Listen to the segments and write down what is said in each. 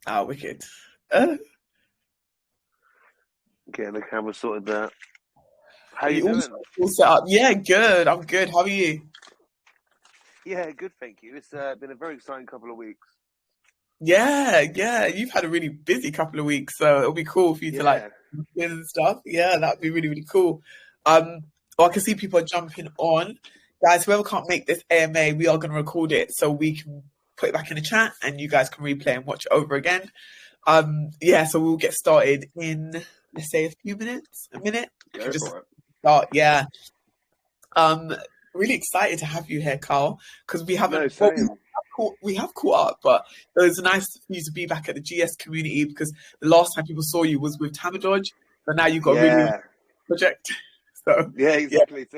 Ah, wicked. Uh, Getting the camera sorted there. How are you you doing? all set up? Yeah, good. I'm good. How are you? Yeah, good, thank you. It's been a very exciting couple of weeks. Yeah. You've had a really busy couple of weeks, so it'll be cool for you to like Yeah, in and stuff. Yeah, that'd be really cool. Um, well, I can see people are jumping on. Guys, whoever can't make this AMA, we are going to record it so we can put it back in the chat and you guys can replay and watch it over again. Yeah, so we'll get started in let's say a few minutes, a minute. We can go just for it. start. Yeah. Um, really excited to have you here, Carl, because we No, haven't. Well, same. we have caught up, but it was nice for you to be back at the GS community because the last time people saw you was with Tamadodge, but now you've got a really Yeah, project. So yeah, yeah. exactly. So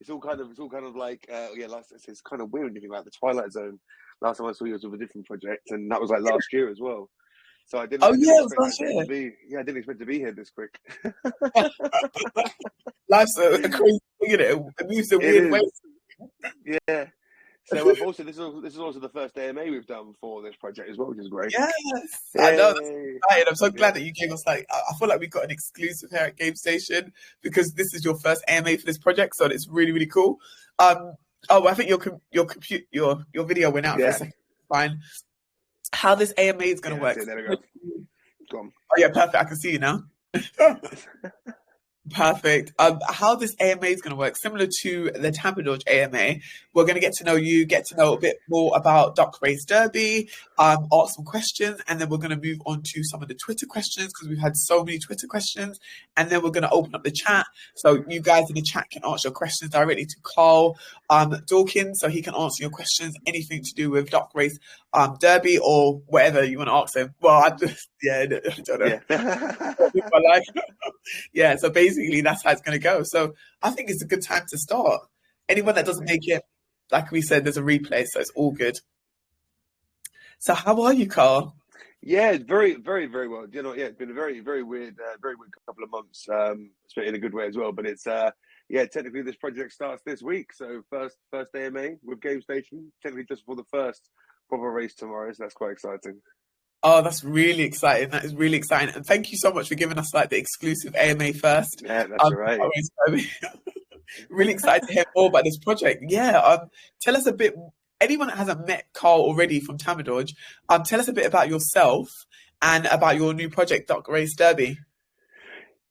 it's all kind of like yeah, it's kind of weird when you think about the Twilight Zone. Last time I saw you was with a different project, and that was like last year as well. So I didn't Oh I didn't yeah, it was expect last it to year. be I didn't expect to be here this quick. Life's a crazy thing, isn't it? It moves in It weird ways. is. Yeah. So also this is also the first AMA we've done for this project as well, which is great. Yes, I know. That's Yay! exciting. I'm so Yeah. glad that you gave us like. I feel like we got an exclusive here at GameStation because this is your first AMA for this project, so it's really cool. Um. Oh, I think your video went out for a Yeah. second. Fine. How this AMA is going to Yeah, that's work? it. There we go. Go on. Oh yeah, perfect. I can see you now. Perfect. How this AMA is going to work, similar to the Tampa Dodge AMA, we're going to get to know you, get to know a bit more about Duck Race Derby, ask some questions, and then we're going to move on to some of the Twitter questions because we've had so many Twitter questions. And then we're going to open up the chat. So you guys in the chat can ask your questions directly to Carl Dawkins so he can answer your questions, anything to do with Duck Race Derby or whatever you want to ask him. Well, I don't know. Yeah. My life. Yeah, so basically that's how it's going to go. So I think it's a good time to start. Anyone that doesn't Perfect. make it, like we said, there's a replay, so it's all good. So how are you, Carl? Yeah, it's very well. Yeah, it's been a very weird couple of months, in a good way as well. But it's yeah, technically this project starts this week. So first AMA with GameStation, technically just for the first proper race tomorrow. So that's quite exciting. Oh, that's really exciting. That is really exciting. And thank you so much for giving us like the exclusive AMA first. Yeah, that's all right. Really excited to hear more about this project. Yeah, tell us a bit. Anyone that hasn't met Carl already from Tamadodge, tell us a bit about yourself and about your new project, Duck Race Derby.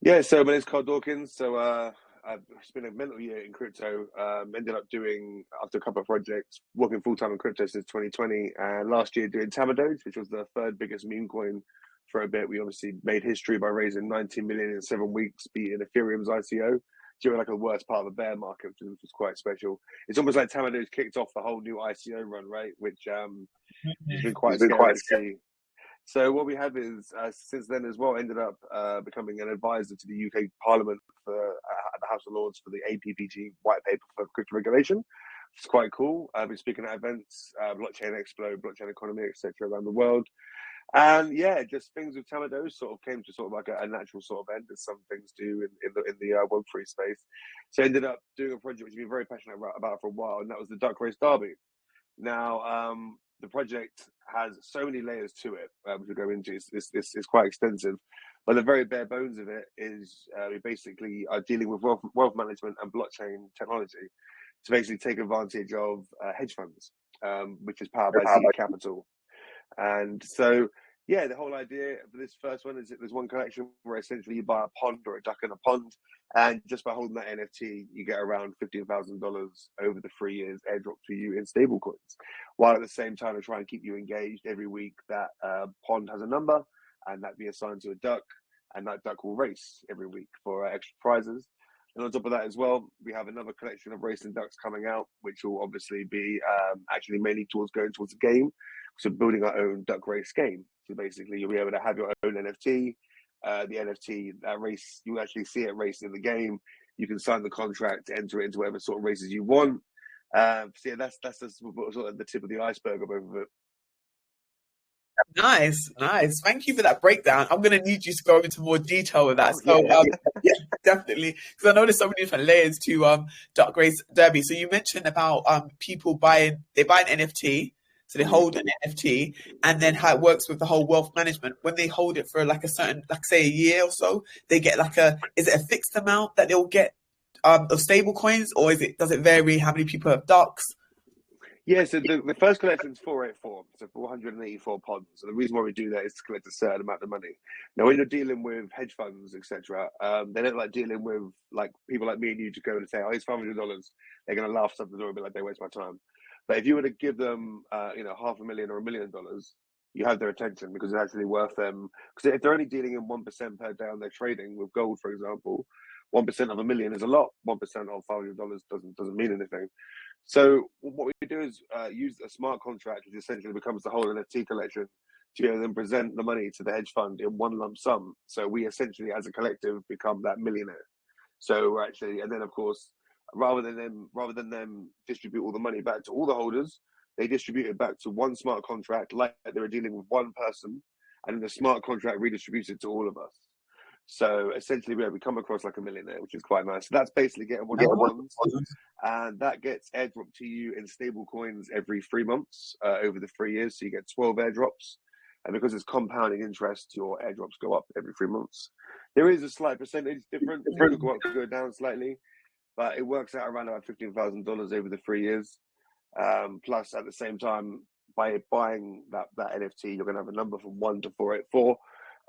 Yeah, so my name's Carl Dawkins. So I've spent a mental year in crypto. Ended up doing after a couple of projects, working full time in crypto since 2020, and last year doing Tamadoge, which was the third biggest meme coin for a bit. We obviously made history by raising 19 million in 7 weeks, beating Ethereum's ICO during like a worst part of the bear market, which was quite special. It's almost like Tamadoge kicked off the whole new ICO run, right? Which has been It's quite been scary quite to see. So what we have is, since then as well, ended up becoming an advisor to the UK Parliament for the House of Lords for the APPG white paper for crypto regulation. It's quite cool. I've been speaking at events, blockchain expo, blockchain economy, etc., around the world. And yeah, just things with Tamados sort of came to sort of like a natural sort of end, as some things do in the Web3 space. So I ended up doing a project which I've been very passionate about for a while, and that was the Duck Race Derby. Now, the project has so many layers to it, which we'll go into. It's quite extensive, but the very bare bones of it is we basically are dealing with wealth management and blockchain technology to basically take advantage of hedge funds, which is powered by seed capital. And so, yeah, the whole idea for this first one is that there's one collection where essentially you buy a pond or a duck in a pond, and just by holding that NFT, you get around $15,000 over the 3 years airdrop to you in stablecoins. While at the same time, they try and keep you engaged every week. That pond has a number, and that be assigned to a duck, and that duck will race every week for extra prizes. And on top of that as well, we have another collection of racing ducks coming out, which will obviously be actually mainly towards going towards the game. So building our own duck race game. So basically, you'll be able to have your own NFT. The NFT, that race, you actually see it racing in the game. You can sign the contract to enter it into whatever sort of races you want. So yeah, that's sort of the tip of the iceberg of both of it. Nice. Thank you for that breakdown. I'm going to need you to go into more detail with that. Oh So, yeah, yeah, definitely, because I know there's so many different layers to Duck Race Derby. So you mentioned about people they buy an NFT. So they hold an NFT, and then how it works with the whole wealth management. When they hold it for like a certain, like say a year or so, they get like is it a fixed amount that they'll get of stable coins, or does it vary how many people have ducks? Yeah, so the first collection is 484, so 484 pods. So the reason why we do that is to collect a certain amount of money. Now, when you're dealing with hedge funds, etc., they don't like dealing with like people like me and you to go and say, "Oh, it's $500." They're going to laugh something or be like, "They waste my time." But if you were to give them, $500,000 or $1 million, you have their attention because it's actually worth them. Because if they're only dealing in 1% per day on their trading with gold, for example, 1% of $1 million is a lot. 1% of $500 doesn't mean anything. So what we do is use a smart contract, which essentially becomes the whole NFT collection, to then present the money to the hedge fund in one lump sum. So we essentially, as a collective, become that millionaire. So we're actually, and then of course, rather than them distribute all the money back to all the holders, they distribute it back to one smart contract, like they were dealing with one person, and then the smart contract redistributes it to all of us. So essentially, we come across like a millionaire, which is quite nice. So that's basically getting one of the bonds, and that gets airdropped to you in stable coins every 3 months over the 3 years. So you get 12 airdrops, and because it's compounding interest, your airdrops go up every 3 months. There is a slight percentage difference. It could go up, could go down slightly, but it works out around about $15,000 over the 3 years. Plus, at the same time, by buying that NFT, you're going to have a number from 1 to 484.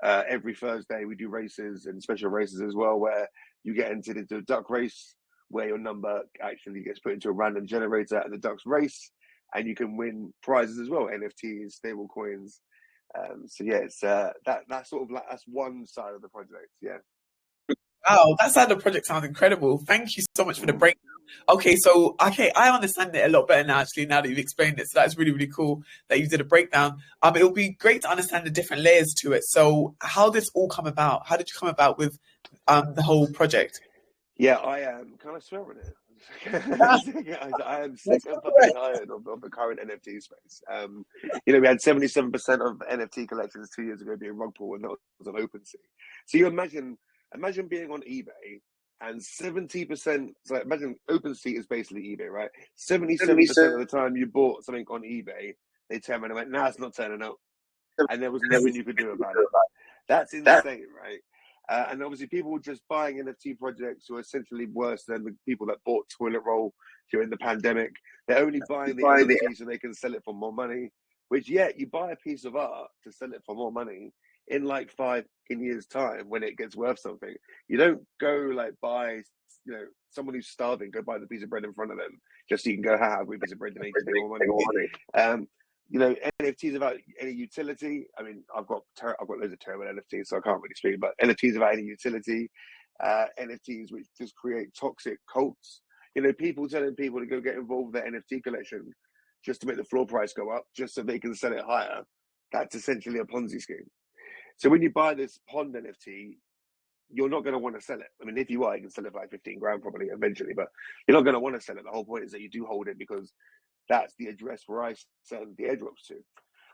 Every Thursday we do races and special races as well, where you get entered into a duck race where your number actually gets put into a random generator at the ducks race, and you can win prizes as well, NFTs, stable coins. So yeah, it's that's sort of like, that's one side of the project. Yeah. Wow, that side of the project sounds incredible. Thank you so much for the breakdown. Okay, I understand it a lot better now, actually, now that you've explained it. So that's really, really cool that you did a breakdown. It would be great to understand the different layers to it. So how did this all come about? How did you come about with the whole project? Yeah, I am kind of swearing it. I am sick and fucking tired of the current NFT space. We had 77% of NFT collections 2 years ago being rug pull, and that was on OpenSea. So you imagine being on eBay and 70%. So imagine OpenSea is basically eBay, right? 77% of the time you bought something on eBay, they turned around and went, "Nah, it's not turning up," and there was nothing you could do about it. That's insane, right? And obviously, people just buying NFT projects who are essentially worse than the people that bought toilet roll during the pandemic. They're only buying the NFT so they can sell it for more money. Which, yet you buy a piece of art to sell it for more money in like 5 years' time when it gets worth something. You don't go like buy, someone who's starving, go buy the piece of bread in front of them just so you can go, "Ha, we piece of bread to make more money." NFTs about any utility. I mean, I've got loads of terrible NFTs, so I can't really speak. But NFTs about any utility, NFTs which just create toxic cults. People telling people to go get involved with their NFT collection just to make the floor price go up, just so they can sell it higher. That's essentially a Ponzi scheme. So when you buy this pond NFT, you're not going to want to sell it. I mean, if you are, you can sell it for like 15 grand probably eventually, but you're not going to want to sell it. The whole point is that you do hold it because that's the address where I send the airdrops to.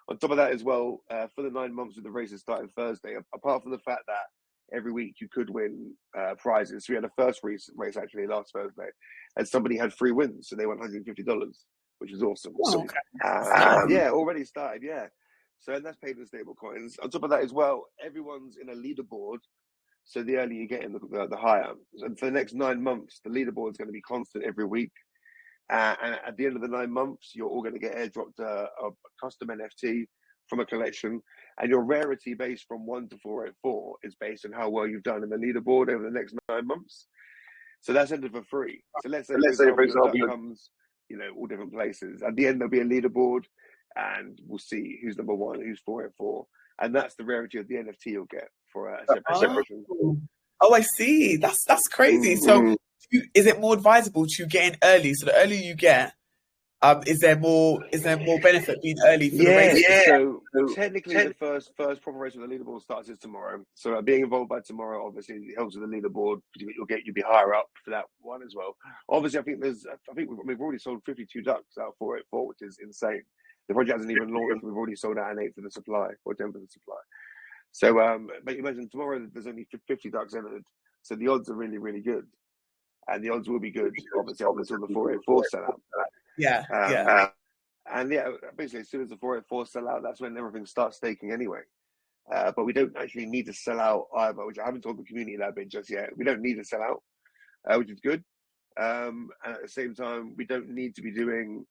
On top of that as well, for the 9 months of the races starting Thursday, apart from the fact that every week you could win prizes. So we had a first race actually last Thursday, and somebody had 3 wins, so they won $150, which is awesome. Oh, okay. Yeah, already started, yeah. So and that's paid in stable coins. On top of that as well, everyone's in a leaderboard. So the earlier you get in, the higher. And for the next 9 months, the leaderboard is going to be constant every week. And at the end of the 9 months, you're all going to get airdropped a custom NFT from a collection. And your rarity base from 1 to 484 is based on how well you've done in the leaderboard over the next 9 months. So that's entered for free. So let's say, for example, your duck comes, all different places. At the end, there'll be a leaderboard, and we'll see who's number 1, who's 484. And that's the rarity of the NFT you'll get for a separate collection. Oh, I see. That's crazy. So is it more advisable to get in early? So the earlier you get, is there more benefit being early for the race? Yeah. So technically, the first proper race with the leaderboard starts is tomorrow. So being involved by tomorrow obviously helps with the leaderboard. You'll be higher up for that one as well. Obviously, I think we've already sold 52 ducks out of 484, which is insane. The project hasn't even launched. We've already sold out an 8 for the supply, or 10 for the supply. So, but you imagine tomorrow there's only 50 ducks entered, so the odds are really, really good, and the odds will be good, obviously, up until the 484 setup. Yeah. And yeah, basically, as soon as the 484 sell out, that's when everything starts staking anyway. But we don't actually need to sell out either, which I haven't told the community that bit just yet. We don't need to sell out, which is good. And at the same time, we don't need to be getting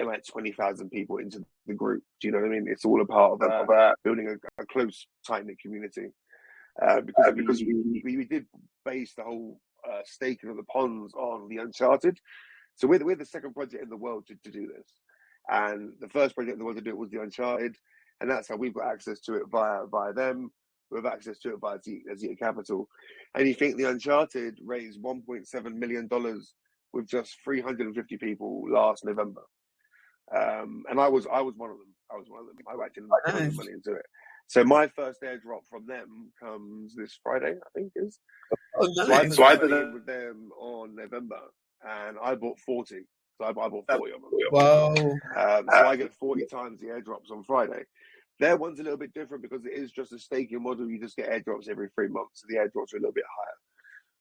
like 20,000 people into the group. Do you know what I mean? It's all a part of building a close, tight-knit community. Because we did base the whole staking of the ponds on the Uncharted. So we're the second project in the world to do this. And the first project in the world to do it was the Uncharted. And that's how we've got access to it via them. We have access to it via Zeta Capital. And you think the Uncharted raised $1.7 million with just 350 people last November. And I was one of them. I actually put money into it. So my first airdrop from them comes this Friday, I think is. Oh, nice. So I put in with them on November, and I bought 40. So I bought 40 of them. Wow. So I get 40 times the airdrops on Friday. Their one's a little bit different because it is just a staking model. You just get airdrops every 3 months. So the airdrops are a little bit higher.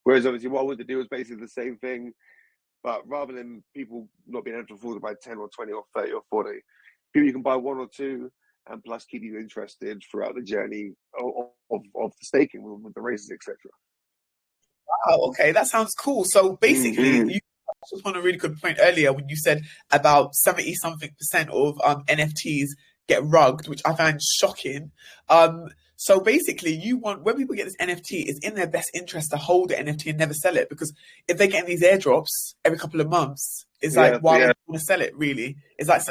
Whereas obviously what I wanted to do was basically the same thing, but rather than people not being able to afford to buy 10 or 20 or 30 or 40, people you can buy 1 or 2 and plus keep you interested throughout the journey of the staking with the races, etc. Wow, okay, that sounds cool. So basically, you touched on a really good point earlier when you said about 70-something% of NFTs get rugged, which I find shocking. So basically, you want, when people get this NFT, it's in their best interest to hold the NFT and never sell it, because if they're getting these airdrops every couple of months, it's like, why would you want to sell it? Really, it's like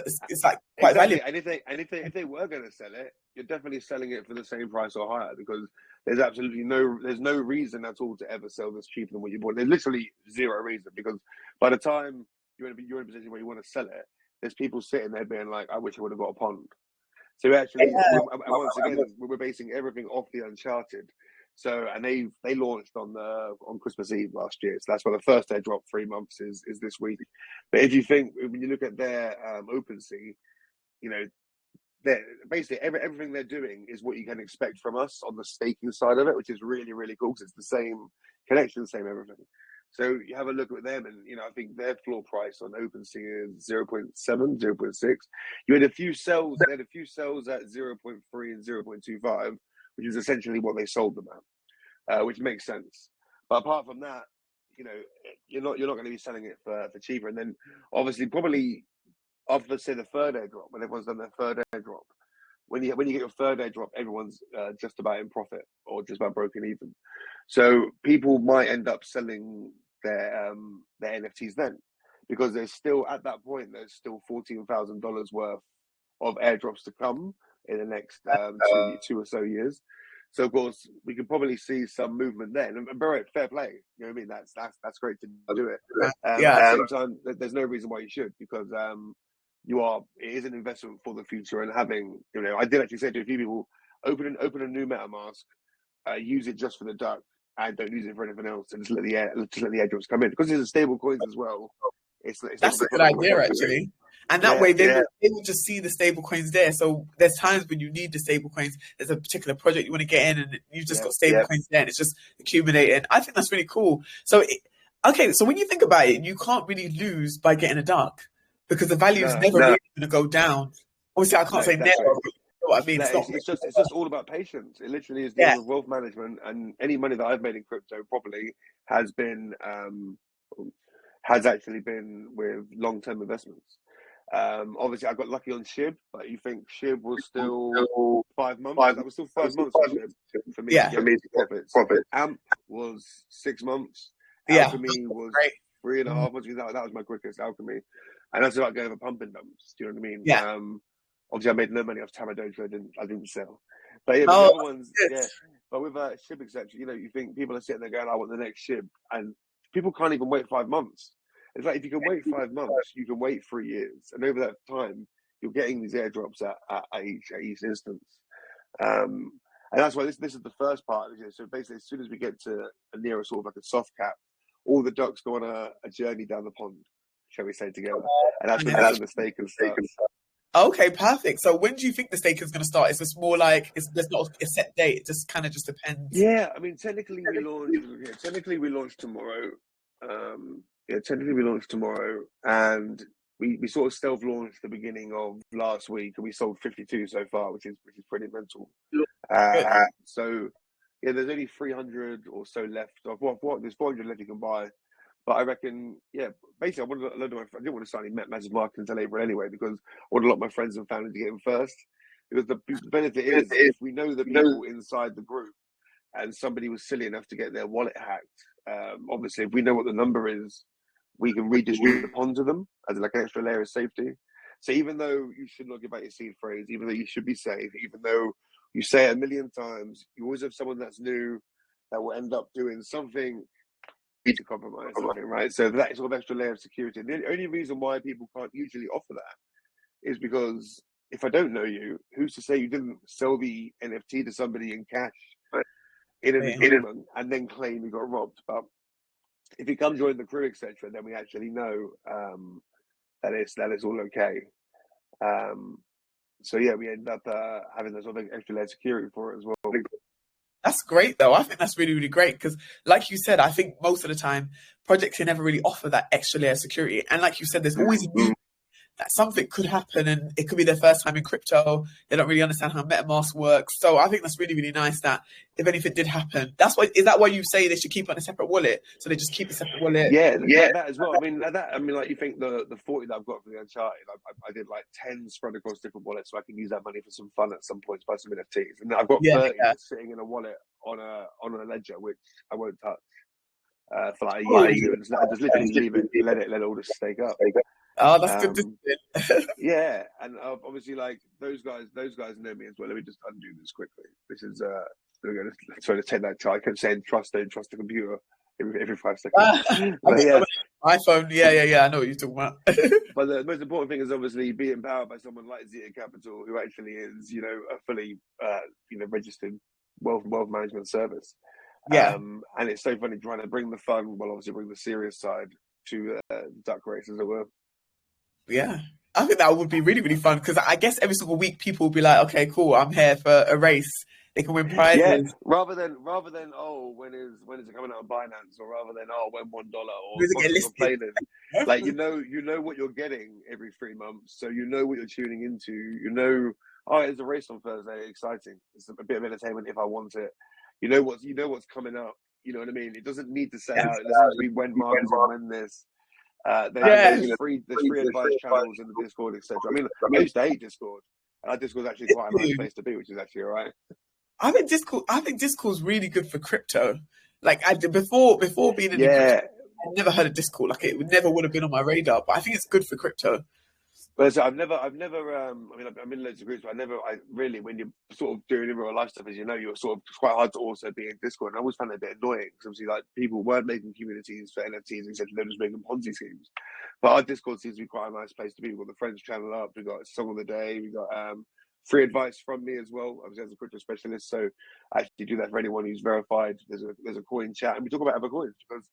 quite valuable. And if they were going to sell it, you're definitely selling it for the same price or higher, because there's absolutely no reason at all to ever sell this cheaper than what you bought. There's literally zero reason, because by the time you're in a position where you want to sell it, there's people sitting there being like, I wish I would have got a pond. So actually, once again, we're basing everything off the Uncharted. So, and they launched on Christmas Eve last year. So that's why the first airdrop 3 months is this week. But if you when you look at their OpenSea, you know, basically everything they're doing is what you can expect from us on the staking side of it, which is really, really cool, because it's the same connection, same everything. So you have a look at them, and I think their floor price on OpenSea is 0.7, 0.6. You had a few cells. They had a few cells at 0.3 and 0.25, which is essentially what they sold them at, which makes sense. But apart from that, you're not going to be selling it for cheaper. And then obviously probably after, say, the third airdrop, when everyone's done their third airdrop, when you get your third airdrop, everyone's just about in profit or just about broken even. So people might end up selling their NFTs then, because there's still, at that point, there's still $14,000 worth of airdrops to come in the next 2 or so years. So of course we can probably see some movement then, and very fair play. You know what I mean? That's great to do it. At the same time, there's no reason why you should, because it is an investment for the future. And having, I did actually say to a few people, open a new MetaMask, use it just for the duck, and don't use it for anything else, and just let the airdrops come in, because there's stable coins as well. That's a good idea, actually. And that way, they will just see the stable coins there. So there's times when you need the stable coins. There's a particular project you want to get in, and you've just got stable coins there, and it's just accumulating. I think that's really cool. So, so when you think about it, you can't really lose by getting a duck, because the value is never really going to go down. Obviously, I can't say never. But you know what I mean? It's just all about patience. It literally is dealing with wealth management, and any money that I've made in crypto properly has actually been with long-term investments. Obviously, I got lucky on SHIB, but you think SHIB was still 5 months? That was still 5 months for SHIB for me to get profits. AMP was 6 months. Alchemy was 3.5 months. That was my quickest, Alchemy. And that's about going for pumping dumps. Do you know what I mean? Yeah. Obviously, I made no money off Tamadojo. I didn't sell. But yeah, the other ones, But with SHIB, etc., you think people are sitting there going, I want the next SHIB. And people can't even wait 5 months. It's like, if you can wait 5 months, you can wait 3 years. And over that time, you're getting these airdrops at each instance. And that's why this is the first part. So basically, as soon as we get to near a sort of like a soft cap, all the ducks go on a journey down the pond, shall we say, together. And that's when the staking starts. Okay, perfect. So when do you think the staking is going to start? Is this more like, there's not a set date? It just kind of just depends. Yeah, I mean, technically we launch tomorrow. Technically we launch tomorrow, and we sort of stealth-launched the beginning of last week, and we sold 52 so far, which is pretty mental. So yeah, there's only 300 or so left. There's 400 left you can buy. But I reckon, yeah, basically, I didn't want to sign any massive marketing until April anyway, because I want a lot of my friends and family to get in first. Because the benefit is, if we know the people inside the group and somebody was silly enough to get their wallet hacked, obviously, if we know what the number is, we can redistribute the pond to them as like an extra layer of safety. So even though you should not give out your seed phrase, even though you should be safe, even though you say it a million times, you always have someone that's new that will end up doing something to compromise something, right? So that sort of extra layer of security. And the only reason why people can't usually offer that is because if I don't know you, who's to say you didn't sell the NFT to somebody in cash in an agreement and then claim you got robbed? But if you come join the crew, etc., then we actually know that it's all okay. So yeah, we end up having that sort of extra layer of security for it as well. That's great, though. I think that's really, really great because, like you said, I think most of the time projects can never really offer that extra layer of security. And like you said, there's always a need that something could happen, and it could be their first time in crypto. They don't really understand how MetaMask works. So I think that's really, really nice that if anything did happen, is that why you say they should keep it on a separate wallet? So they just keep a separate wallet? Yeah, that as well. I mean, like you think the 40 that I've got for the Uncharted, I did like 10 spread across different wallets, so I can use that money for some fun at some point to buy some NFTs. And I've got 30 sitting in a wallet on a ledger, which I won't touch for like a year or two. And I just literally leave it, let it all just stake up. Oh, that's good. Yeah, and obviously, like those guys know me as well. Let me just undo this quickly. This is let's take that charge. I kept saying don't trust the computer every 5 seconds. Yeah. iPhone, yeah. I know what you're talking about. But the most important thing is obviously being powered by someone like Zeta Capital, who actually is, a fully, registered wealth management service. Yeah. And it's so funny trying to bring the fun, well, obviously bring the serious side to duck race, as it were. Yeah, I think that would be really, really fun because I guess every single week people will be like, okay, cool, I'm here for a race. They can win prizes. Yeah, rather than when is it coming out of Binance, or rather than when $1 or complaining. Like you know what you're getting every 3 months, so you know what you're tuning into. You know, there's a race on Thursday, exciting. It's a bit of entertainment if I want it. You know what's coming up. You know what I mean? It doesn't need to say out. It doesn't need to be when markets and when this. There's free advice channels in the Discord, etc. I mean, I used to hate Discord. Discord's actually quite a nice place to be, which is actually all right. I think Discord's really good for crypto. Like before being in crypto, I never heard of Discord. Like it never would have been on my radar. But I think it's good for crypto. But so I've never. I mean, I'm in loads of groups, but I really, when you're sort of doing real life stuff, as you know, you're sort of, it's quite hard to also be in Discord. And I always found it a bit annoying because obviously, like, people weren't making communities for NFTs, etc. They were just making Ponzi schemes. But our Discord seems to be quite a nice place to be. We've got the Friends channel up. We've got Song of the Day. We've got free advice from me as well, obviously as a crypto specialist. So I actually do that for anyone who's verified. There's a coin chat, and we talk about other coins because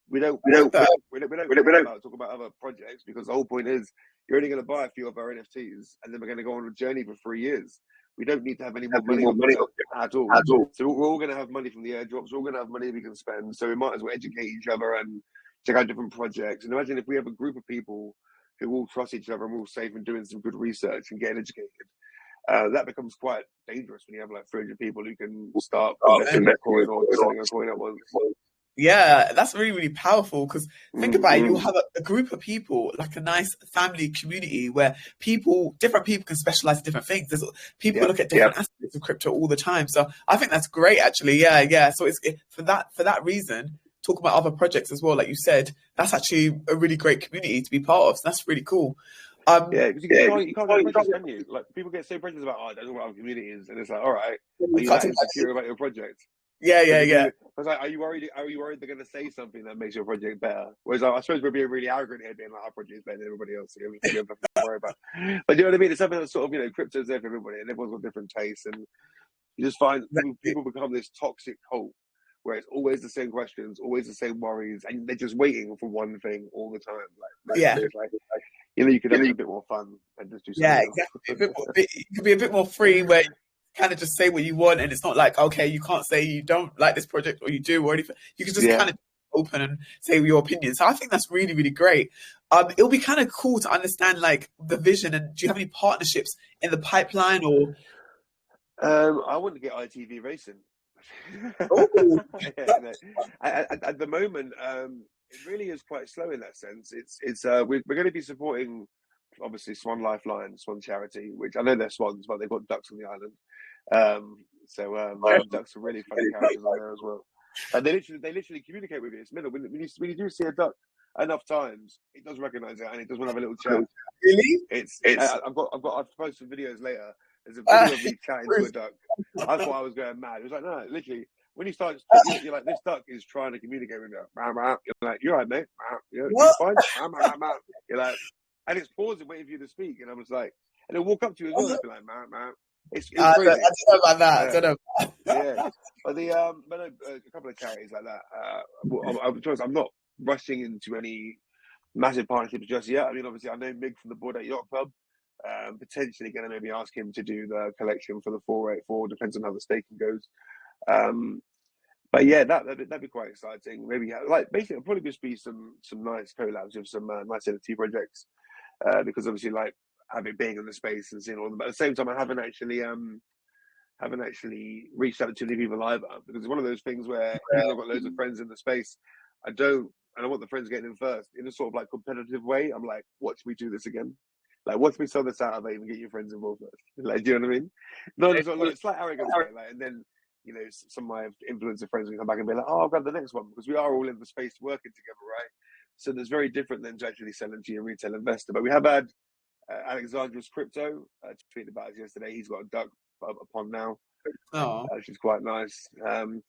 we don't talk about other projects, because the whole point is you're only going to buy a few of our NFTs, and then we're going to go on a journey for 3 years. We don't need to have any more money at all. So we're all going to have money from the airdrops. We're all going to have money we can spend. So we might as well educate each other and check out different projects. And imagine if we have a group of people who all trust each other and we're all safe and doing some good research and getting educated. That becomes quite dangerous when you have like 300 people who can start investing in a coin or selling a coin at once. Yeah, that's really, really powerful because think about it, you'll have a group of people, like a nice family community where different people can specialize in different things. There's people look at different aspects of crypto all the time. So I think that's great, actually. Yeah. So for that reason, talk about other projects as well, like you said, that's actually a really great community to be part of. So that's really cool. Because you can't get precious, can you? Like, people get so precious about, I don't know what our community is, and it's like, all right, are you like insecure about your project? Yeah. I was like, are you worried they're going to say something that makes your project better? Whereas I suppose we're being really arrogant here, being like, our project is better than everybody else, so we have nothing to worry about. But you know what I mean? It's something that's sort of, crypto's there for everybody, and everyone's got different tastes, and you just find people become this toxic cult where it's always the same questions, always the same worries, and they're just waiting for one thing all the time. You could have a bit more fun and just do something else. Exactly. You could be a bit more free where you kind of just say what you want, and it's not like, okay, you can't say you don't like this project or you do or anything. You can just kind of open and say your opinion. So I think that's really, really great. It'll be kind of cool to understand like the vision. And do you have any partnerships in the pipeline or? I want to get ITV racing. Oh, Yeah, no. At the moment, it really is quite slow in that sense. We're going to be supporting obviously Swan Lifeline, Swan Charity, which I know they're swans, but they've got ducks on the island. Ducks are really funny characters on there as well. And they literally communicate with you. It's middle. When you do see a duck enough times, it does recognise it and it does want to have a little chat. really? I've posted videos later. There's a video of me chatting to a duck. I thought I was going mad. It was like, no, literally, when you start, you're like, this duck is trying to communicate with you. You're like, you're right, mate. You're fine. You're like, and it's pausing, waiting for you to speak. And I was like, and it'll walk up to you as well and be like, man. It's crazy. I don't know about that. I don't know. Yeah. But a couple of charities like that. I'm not rushing into any massive partnerships just yet. I mean, obviously, I know Mig from the Board at Yacht Club. Potentially going to maybe ask him to do the collection for the 484. Depends on how the staking goes. But yeah, that'd be quite exciting. Maybe like basically, it'll probably just be some nice collabs with some nice NFT projects. Because obviously, like having being in the space and seeing all of them, but at the same time, I haven't actually reached out to too many people either. Because it's one of those things where even though I've got loads of friends in the space, I want the friends getting in first in a sort of like competitive way. I'm like, watch me do this again. Like, watch me sell this out and even get your friends involved first. Like, do you know what I mean? No, it's like arrogance, right? Like, and then, you know, some of my influencer friends will come back and be like, oh, I'll grab the next one, because we are all in the space working together, right? So there's very different than to actually selling to your retail investor. But we have had Alexandra's Crypto tweeted about us yesterday. He's got a duck upon now, which is quite nice. So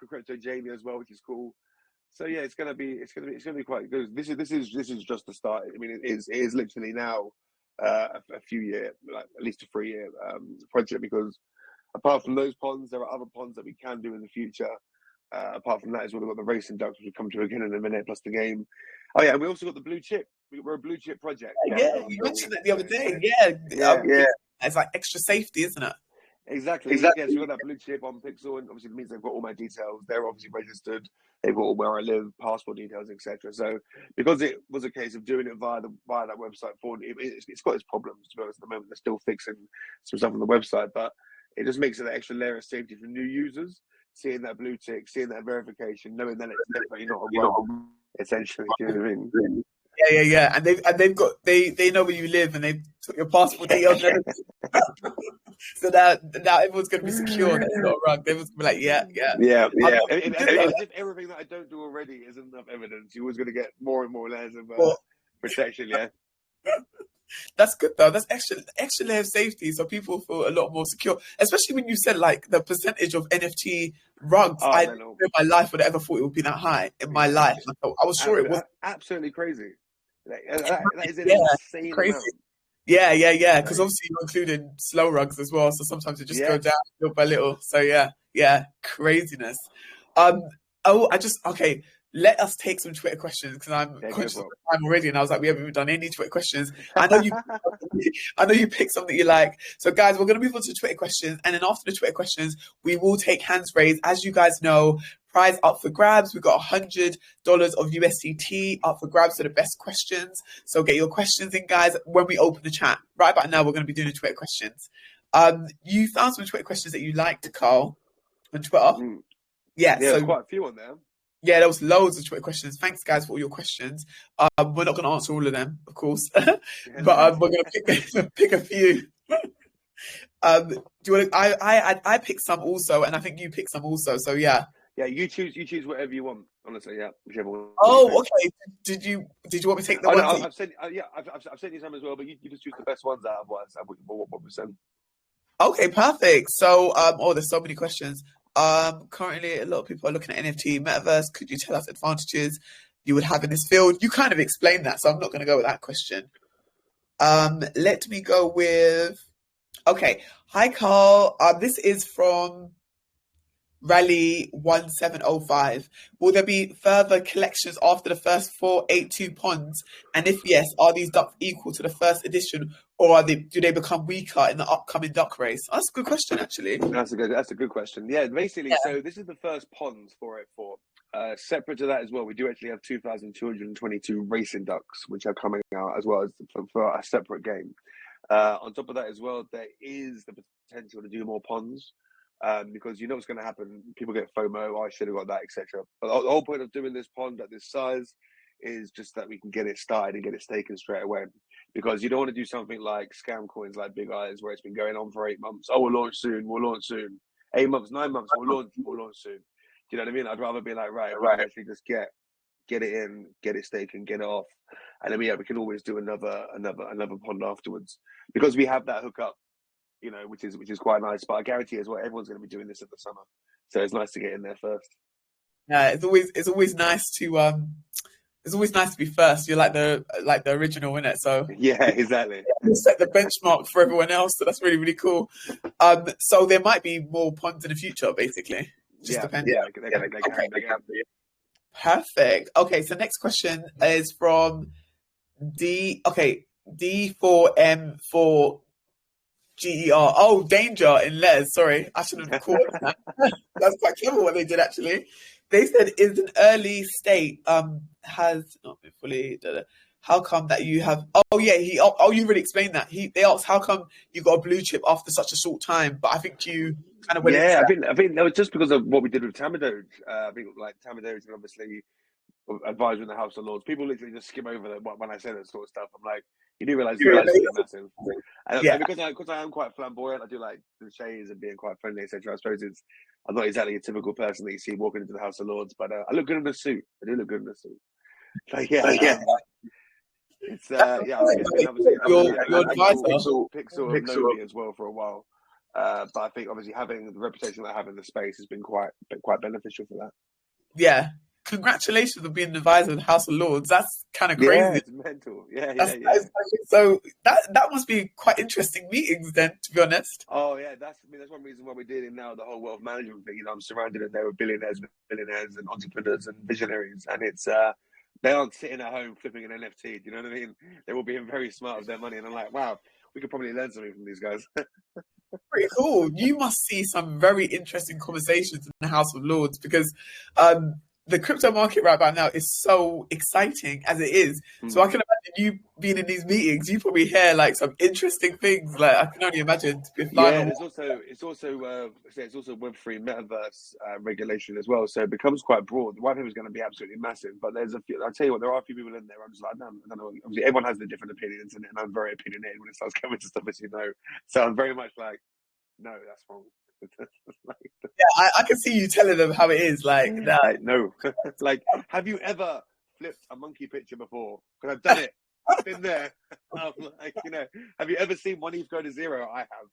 Crypto Jamie as well, which is cool. So yeah, it's gonna be quite good. This is just the start. I mean, it is literally now a few year, like at least a 3-year project, because apart from those ponds, there are other ponds that we can do in the future. Apart from that, as well, we've got the racing ducks, which we'll come to again in a minute, plus the game. Oh yeah, and we also got the blue chip. We're a blue chip project. Yeah, you mentioned it the other day. Yeah. It's like extra safety, isn't it? Exactly. Yeah, so we've got that blue chip on Pixel, and obviously it means they've got all my details. They're obviously registered. They've got all where I live, passport details, etc. So because it was a case of doing it via that website it's got its problems, to be honest. At the moment, they're still fixing some stuff on the website, but it just makes it an extra layer of safety for new users. Seeing that blue tick, seeing that verification, knowing that it's definitely not a wrong, essentially. Do you know what I mean? Yeah. And they've got they know where you live, and they took your passport details. So now everyone's going to be secure. That's not wrong. Everyone's going to be like, yeah. If everything that I don't do already isn't enough evidence, you're always going to get more and more layers of protection. Yeah. That's good though. That's extra layer of safety, so people feel a lot more secure. Especially when you said like the percentage of NFT rugs. I don't know in my life would I ever thought it would be that high in my life. I was sure it was absolutely crazy. That is an insane crazy amount. Yeah. Because obviously you're including slow rugs as well, so sometimes it just go down little by little. So yeah, craziness. Okay. Let us take some Twitter questions, because I'm conscious of the time already, and I was like, we haven't even done any Twitter questions. I know you picked something you like. So guys, we're going to move on to Twitter questions, and then after the Twitter questions, we will take hands raised. As you guys know, prize up for grabs. We've got $100 of USDT up for grabs for the best questions. So get your questions in, guys, when we open the chat. Right about now, we're going to be doing the Twitter questions. You found some Twitter questions that you liked, Carl, on Twitter. Yeah, so quite a few on there. Yeah, there was loads of Twitter questions. Thanks, guys, for all your questions. We're not going to answer all of them, of course, but we're going to pick a few. Do you want to, I picked some also, and I think you picked some also. So yeah. Yeah, you choose whatever you want. Honestly, yeah, whichever one. Oh, okay. Did you want me to take the one? I've sent you some as well, but you just choose the best ones out of what we send. Okay, perfect. So, there's so many questions. Currently, a lot of people are looking at NFT metaverse. Could you tell us advantages you would have in this field? You kind of explained that, so I'm not going to go with that question. Let me go with. Okay, hi Carl. This is from Rally 1705. Will there be further collections after the first 482 ponds? And if yes, are these ducks equal to the first edition, or do they become weaker in the upcoming duck race? Oh, that's a good question, actually. That's a good question. Yeah, basically, so this is the first ponds 484. Separate to that as well, we do actually have 2,222 racing ducks, which are coming out as well as for a separate game. On top of that as well, there is the potential to do more ponds, because you know what's going to happen. People get FOMO, oh, I should have got that, etc. But the whole point of doing this pond at this size is just that we can get it started and get it staking straight away. Because you don't want to do something like scam coins like Big Eyes, where it's been going on for 8 months. Oh, we'll launch soon. 8 months, 9 months, we'll launch soon. Do you know what I mean? I'd rather be like, right, actually just get it in, get it staking, get it off, and then we can always do another pond afterwards, because we have that hookup, you know, which is quite nice. But I guarantee as well, everyone's going to be doing this in the summer, so it's nice to get in there first. Yeah, it's always nice to it's always nice to be first. You're like the original, innit? So yeah, exactly. You set the benchmark for everyone else, so that's really, really cool. So there might be more ponds in the future, basically. Just depends. Yeah, they can. Perfect. Okay, so next question is from D4M4GER. Oh, Danger in Les. Sorry, I shouldn't have called that. That's quite clever what they did, actually. They said, is an early state has not been fully... How come that you have... Oh, yeah, you really explained that. They asked, how come you got a blue chip after such a short time? But I think you kind of... I think that was just because of what we did with Tamadoge. I think, like, Tamadoge and obviously advisor in the House of Lords. People literally just skim over that when I say that sort of stuff. I'm like, you do realise it's massive. And because I am quite flamboyant, I do like the shades and being quite friendly, etc. I suppose I'm not exactly a typical person that you see walking into the House of Lords, but I look good in a suit. I do look good in a suit. Like, it's your pixel of Nomi as well for a while. But I think obviously having the reputation that I have in the space has been quite beneficial for that. Yeah. Congratulations on being an advisor of the House of Lords. That's kind of crazy. Yeah, it's mental. Yeah. So that must be quite interesting meetings then, to be honest. Oh yeah, that's one reason why we're doing now the whole wealth management thing. You know, I'm surrounded there with billionaires and entrepreneurs and visionaries, and it's they aren't sitting at home flipping an NFT. Do you know what I mean? They're all being very smart with their money, and I'm like, wow, we could probably learn something from these guys. Pretty cool. You must see some very interesting conversations in the House of Lords, because the crypto market right now is so exciting as it is. So I can imagine you being in these meetings, you probably hear like some interesting things. Like I can only imagine. It's also Web3 metaverse regulation as well. So it becomes quite broad. The white paper is going to be absolutely massive, but there's a few. I'll tell you what, there are a few people in there. I'm just like, I don't know. Obviously, everyone has their different opinions, and I'm very opinionated when it starts coming to stuff, as you know. So I'm very much like, no, that's wrong. Yeah, I can see you telling them how it is. Like no, like, have you ever flipped a monkey picture before? Because I've done it. I've been there. Like, you know, have you ever seen one ETH go to zero? I have.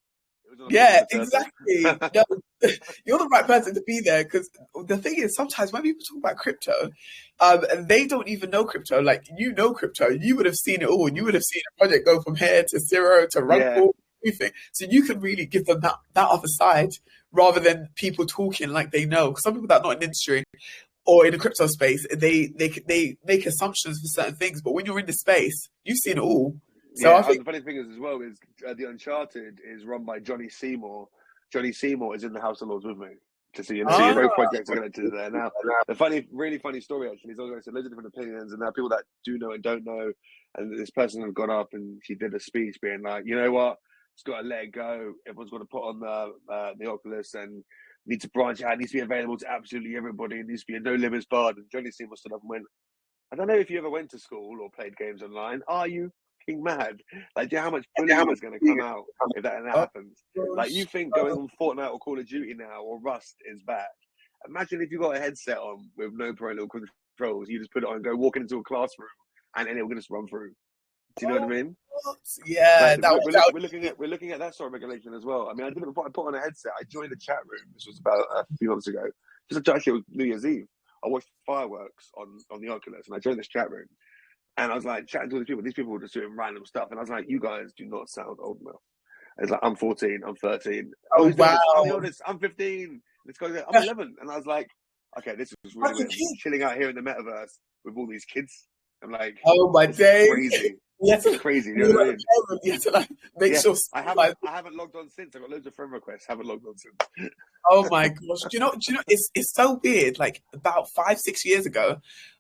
Yeah, exactly. No, you're the right person to be there, because the thing is, sometimes when people talk about crypto, they don't even know crypto. Like, you know crypto, you would have seen it all. You would have seen a project go from here to zero to run full. So you can really give them that other side, rather than people talking like they know. Because some people that are not in the industry or in the crypto space, they make assumptions for certain things. But when you're in the space, you've seen it all. So I think the funny thing is as well is the Uncharted is run by Johnny Seymour. Johnny Seymour is in the House of Lords with me. So both projects are connected there. Now, the really funny story actually is also loads of different opinions, and there are people that do know and don't know. And this person has got up and she did a speech being like, you know what? It's got to let it go. Everyone's got to put on the Oculus and need to branch out. It needs to be available to absolutely everybody. It needs to be a no limits bar. And Johnny Seymour stood up and went, I don't know if you ever went to school or played games online. Are you fucking mad? Like, do you know how much bullying is going to come out if that happens? Like, you think going on Fortnite or Call of Duty now or Rust is bad? Imagine if you got a headset on with no parental controls. You just put it on and go walk into a classroom and it will just run through. Do you know what I mean? Yeah, like, we're looking at that sort of regulation as well. I mean, I put on a headset. I joined a chat room. This was about a few months ago. Just actually, it was New Year's Eve. I watched fireworks on the Oculus, and I joined this chat room. And I was like chatting to all these people. These people were just doing random stuff, and I was like, "You guys do not sound old enough." It's like, I'm 14, I'm 13. Oh wow! I'm the oldest. I'm 15. This guy's like, I'm 11, and I was like, "Okay, this is really weird. Chilling out here in the metaverse with all these kids." I'm like, oh my days, crazy. You had It's to, crazy. You you know were what I like mean? a parent, you had to like make Yeah, sure. I haven't logged on since. I got loads of friend requests. Haven't logged on since. Oh my gosh. Do you know, it's so weird. Like about 5, 6 years ago,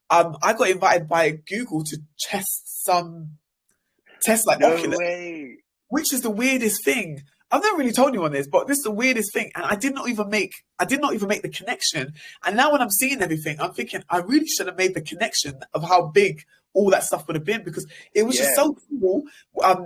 I got invited by Google to test like No Oculus, way. which is the weirdest thing. I've never really told anyone this, but this is the weirdest thing. And I did not even make the connection. And now when I'm seeing everything, I'm thinking I really should have made the connection of how big all that stuff would have been because it was just Yeah, so cool.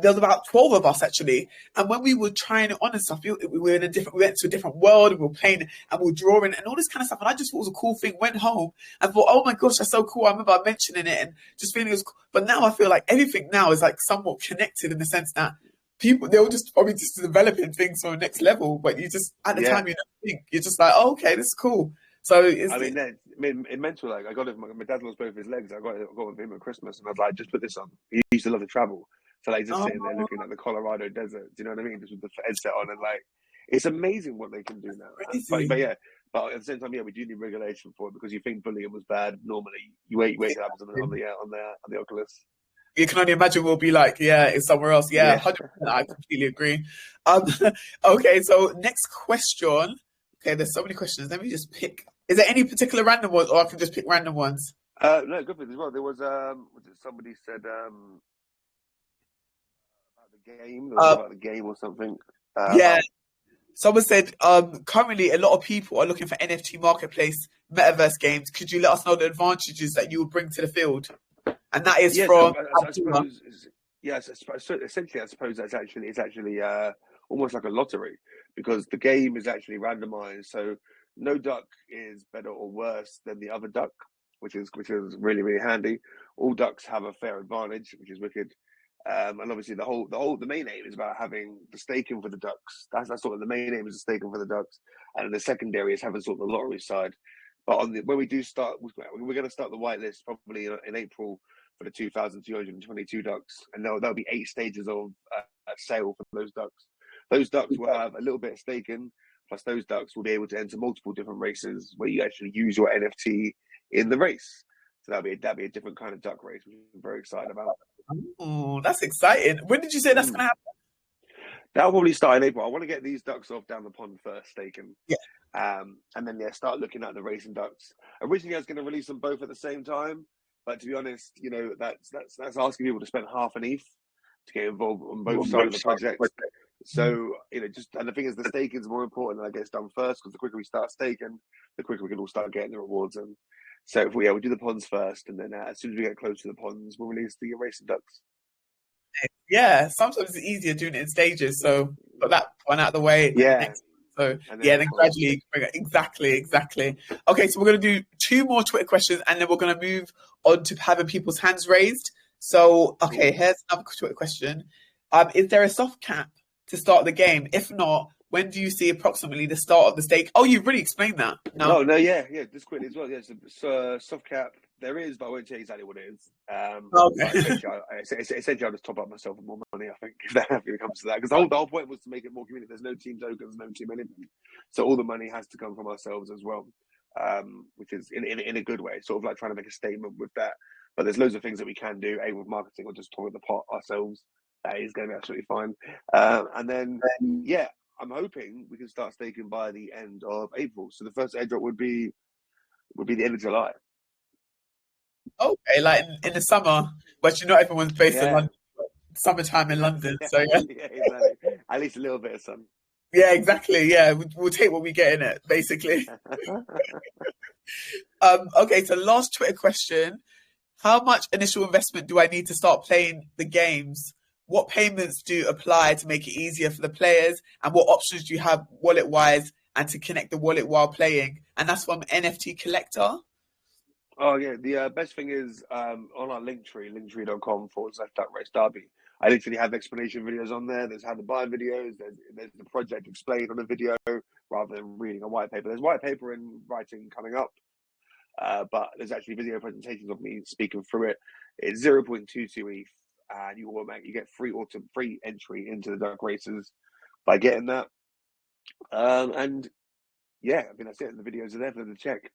There was about 12 of us actually. And when we were trying it on and stuff, we were we went to a different world and we were playing and we were drawing and all this kind of stuff. And I just thought it was a cool thing. Went home and thought, oh my gosh, that's so cool. I remember mentioning it and just feeling it was cool. But now I feel like everything now is like somewhat connected in the sense that people they'll just probably just developing things on the next level, but you just at the yeah. time you don't think you're just like, oh, okay, this is cool. So it's I mean, it mental. Like, I got it. My dad lost both his legs. I got it with him at Christmas, and I was like, just put this on. He used to love to travel, so like just sitting there oh, looking at the Colorado desert. Do you know what I mean? Just with the headset on, and like, it's amazing what they can do now. But crazy. yeah, but at the same time, yeah, we do need regulation for it because you think bullying was bad. Normally, you wait it happens on the Oculus. You can only imagine we'll be like, yeah, it's somewhere else. Yeah, Yeah. 100%. I completely agree. Um, okay, so next question. Okay, there's so many questions. Let me just pick. Is there any particular random ones, or I can just pick random ones? No, good for it as well. There was somebody said about the game. There was Uh, about the game or something. yeah, someone said currently a lot of people are looking for NFT marketplace metaverse games. Could you let us know the advantages that you would bring to the field? And that is Yes, from I Abdullah. suppose. Yes, so essentially, I suppose it's actually almost like a lottery because the game is actually randomized. So no duck is better or worse than the other duck, which is really really handy. All ducks have a fair advantage, which is wicked. And obviously the main aim is about having the staking for the ducks. That's sort of the main aim is the staking for the ducks, and then the secondary is having sort of the lottery side. But when we do start, we're going to start the whitelist probably in April for the 2,222 ducks, and there'll be 8 stages of sale for those ducks. Those ducks will have a little bit of staking, plus those ducks will be able to enter multiple different races where you actually use your NFT in the race. So that'll be a different kind of duck race, which I'm very excited about. Oh, that's exciting. When did you say that's Mm. going to happen? That'll probably start in April. I want to get these ducks off down the pond first, staking. Yeah. And then start looking at the racing ducks. Originally, I was going to release them both at the same time, but to be honest, that's asking people to spend half an ETH to get involved on both sides of the project. So just and the thing is, the staking is more important that gets done first because the quicker we start staking, the quicker we can all start getting the rewards. And so if we do the ponds first, and then as soon as we get close to the ponds, we'll release the racing ducks. Yeah, sometimes it's easier doing it in stages. So put that one out of the way, then the Yeah, next one. So and then yeah, the then ponds. gradually bring it. Exactly, exactly. Okay, so we're gonna do two more Twitter questions and then we're gonna move on to having people's hands raised. So okay, Cool. here's another Twitter question. Is there a soft cap to start the game? If not, when do you see approximately the start of the stake? Oh, you've really explained that. No. Oh no, yeah, just quickly as well. Yeah, so soft cap there is, but I won't tell you exactly what it is. But Okay. essentially, I'll just top up myself with more money. I think if it comes to that, because the whole point was to make it more community. There's no team tokens, no team anything, so all the money has to come from ourselves as well, which is in a good way, sort of like trying to make a statement with that. But there's loads of things that we can do, with marketing or just top the pot ourselves. That is going to be absolutely fine. And then yeah, I'm hoping we can start staking by the end of April. So the first airdrop would be the end of July. Okay, like in the summer, but you know everyone's based in Yeah, London, summertime in London. yeah, So yeah. yeah, exactly. At least a little bit of sun. Yeah, exactly. Yeah, we'll take what we get in it, basically. Okay, so last Twitter question. How much initial investment do I need to start playing the games? What payments do apply to make it easier for the players? And what options do you have wallet wise and to connect the wallet while playing? And that's from NFT Collector. Oh yeah, the best thing is on our linktree.com/duckracederby. I literally have explanation videos on there. There's how to buy videos. There's the project explained on a video rather than reading a white paper. There's white paper and writing coming up, but there's actually video presentations of me speaking through it. It's 0.22 ETH, and you get free entry into the duck races by getting that. And yeah, I mean that's it. The videos are there for them to check.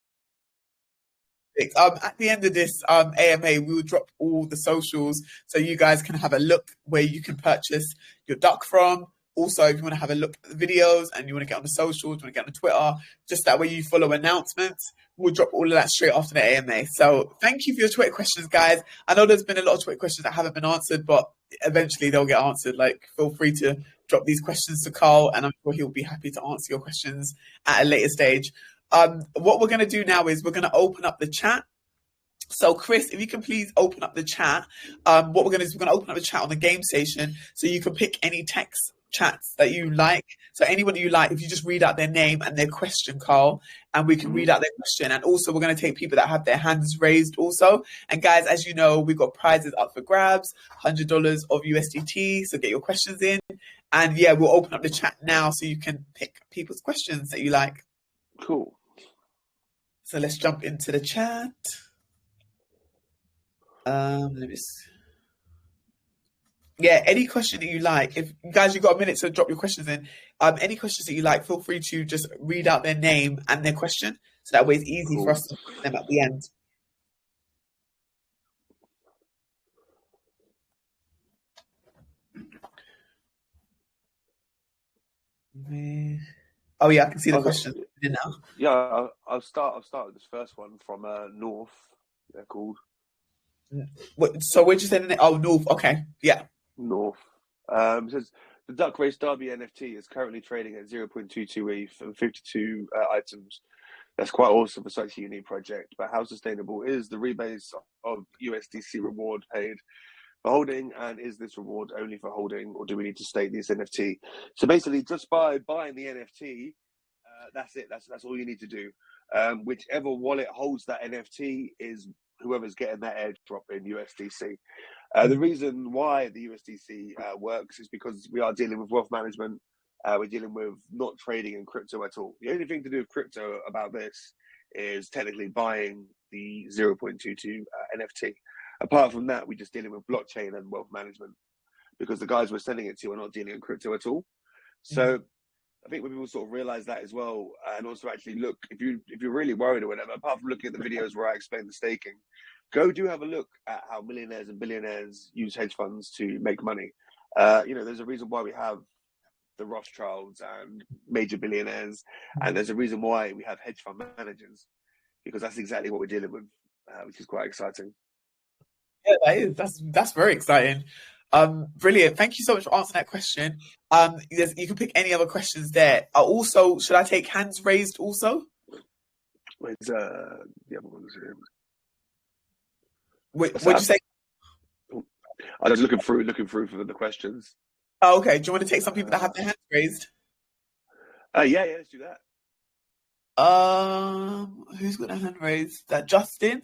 Perfect. At the end of this AMA, we will drop all the socials so you guys can have a look where you can purchase your duck from. Also, if you want to have a look at the videos and you want to get on the socials, you want to get on the Twitter, just that way you follow announcements. We'll drop all of that straight after the AMA. So thank you for your Twitter questions, guys. I know there's been a lot of Twitter questions that haven't been answered, but eventually they'll get answered. Like, feel free to drop these questions to Carl, and I'm sure he'll be happy to answer your questions at a later stage. What we're going to do now is we're going to open up the chat. So, Chris, if you can please open up the chat. What we're going to do is we're going to open up the chat on the GameStation so you can pick any text chats that you like. So anyone you like, if you just read out their name and their question, Carl, and we can read out their question. And also we're going to take people that have their hands raised also. And guys, as you know, we've got prizes up for grabs, $100 of USDT. So get your questions in. And yeah, we'll open up the chat now so you can pick people's questions that you like. Cool. So let's jump into the chat. Let me see. Yeah, any question that you like. If guys, you've got a minute to drop your questions in. Any questions that you like, feel free to just read out their name and their question. So that way it's easy for us to put them at the end. Oh yeah, I can see the question now. Yeah, I'll start with this first one from North. They're called. So where'd you say the name? Oh, North. Okay, yeah. North. It says the Duck Race Derby NFT is currently trading at 0.22 ETH and 52 items. That's quite awesome for such a unique project. But how sustainable is the rebase of USDC reward paid for holding? And is this reward only for holding, or do we need to stake this NFT? So basically, just by buying the NFT, that's it. That's all you need to do. Whichever wallet holds that NFT is whoever's getting that airdrop in USDC. The reason why the USDC works is because we are dealing with wealth management. We're dealing with not trading in crypto at all. The only thing to do with crypto about this is technically buying the 0.22 NFT. Apart from that, we're just dealing with blockchain and wealth management because the guys we're sending it to are not dealing in crypto at all. So I think when people sort of realize that as well, and also actually look, if you're really worried or whatever, apart from looking at the videos where I explain the staking, go do have a look at how millionaires and billionaires use hedge funds to make money. There's a reason why we have the Rothschilds and major billionaires, and there's a reason why we have hedge fund managers, because that's exactly what we're dealing with, which is quite exciting. Yeah, that's very exciting. Brilliant. Thank you so much for answering that question. You can pick any other questions there. Also, should I take hands raised also? Where's the other ones here? What'd you say? I was looking through for the questions. Oh, okay. Do you want to take some people that have their hands raised? Yeah, let's do that. Who's got their hand raised? Is that Justin?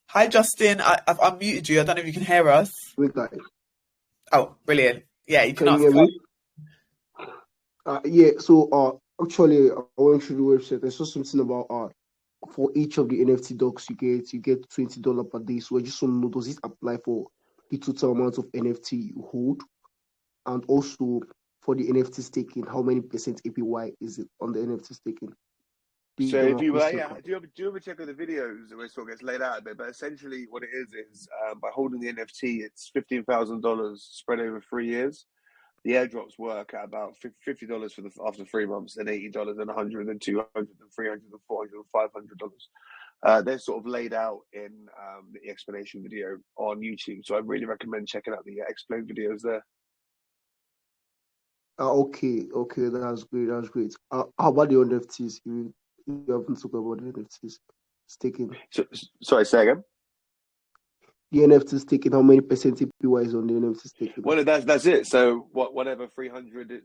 Hi, Justin. I've unmuted you. I don't know if you can hear us. Oh, brilliant. Yeah, you can ask. So actually, I went through the website. I saw something about for each of the NFT docs you get $20 per day. So I just want to know, does it apply for the total amount of NFT you hold? And also for the NFT staking, how many percent APY is it on the NFT staking? So if you do ever check out the videos where it sort of gets laid out a bit, but essentially what it is by holding the NFT, it's $15,000 spread over 3 years. The airdrops work at about $50 after 3 months, then $80, then $100, then $200, then $300, then $400, then $500. They're sort of laid out in the explanation video on YouTube. So I really recommend checking out the explain videos there. Okay, that's great. How about the NFTs? You haven't talked about the NFTs staking. Sorry, say again. The NFT staking, how many percent APY is on the NFT staking? Well, that's it. So whatever $300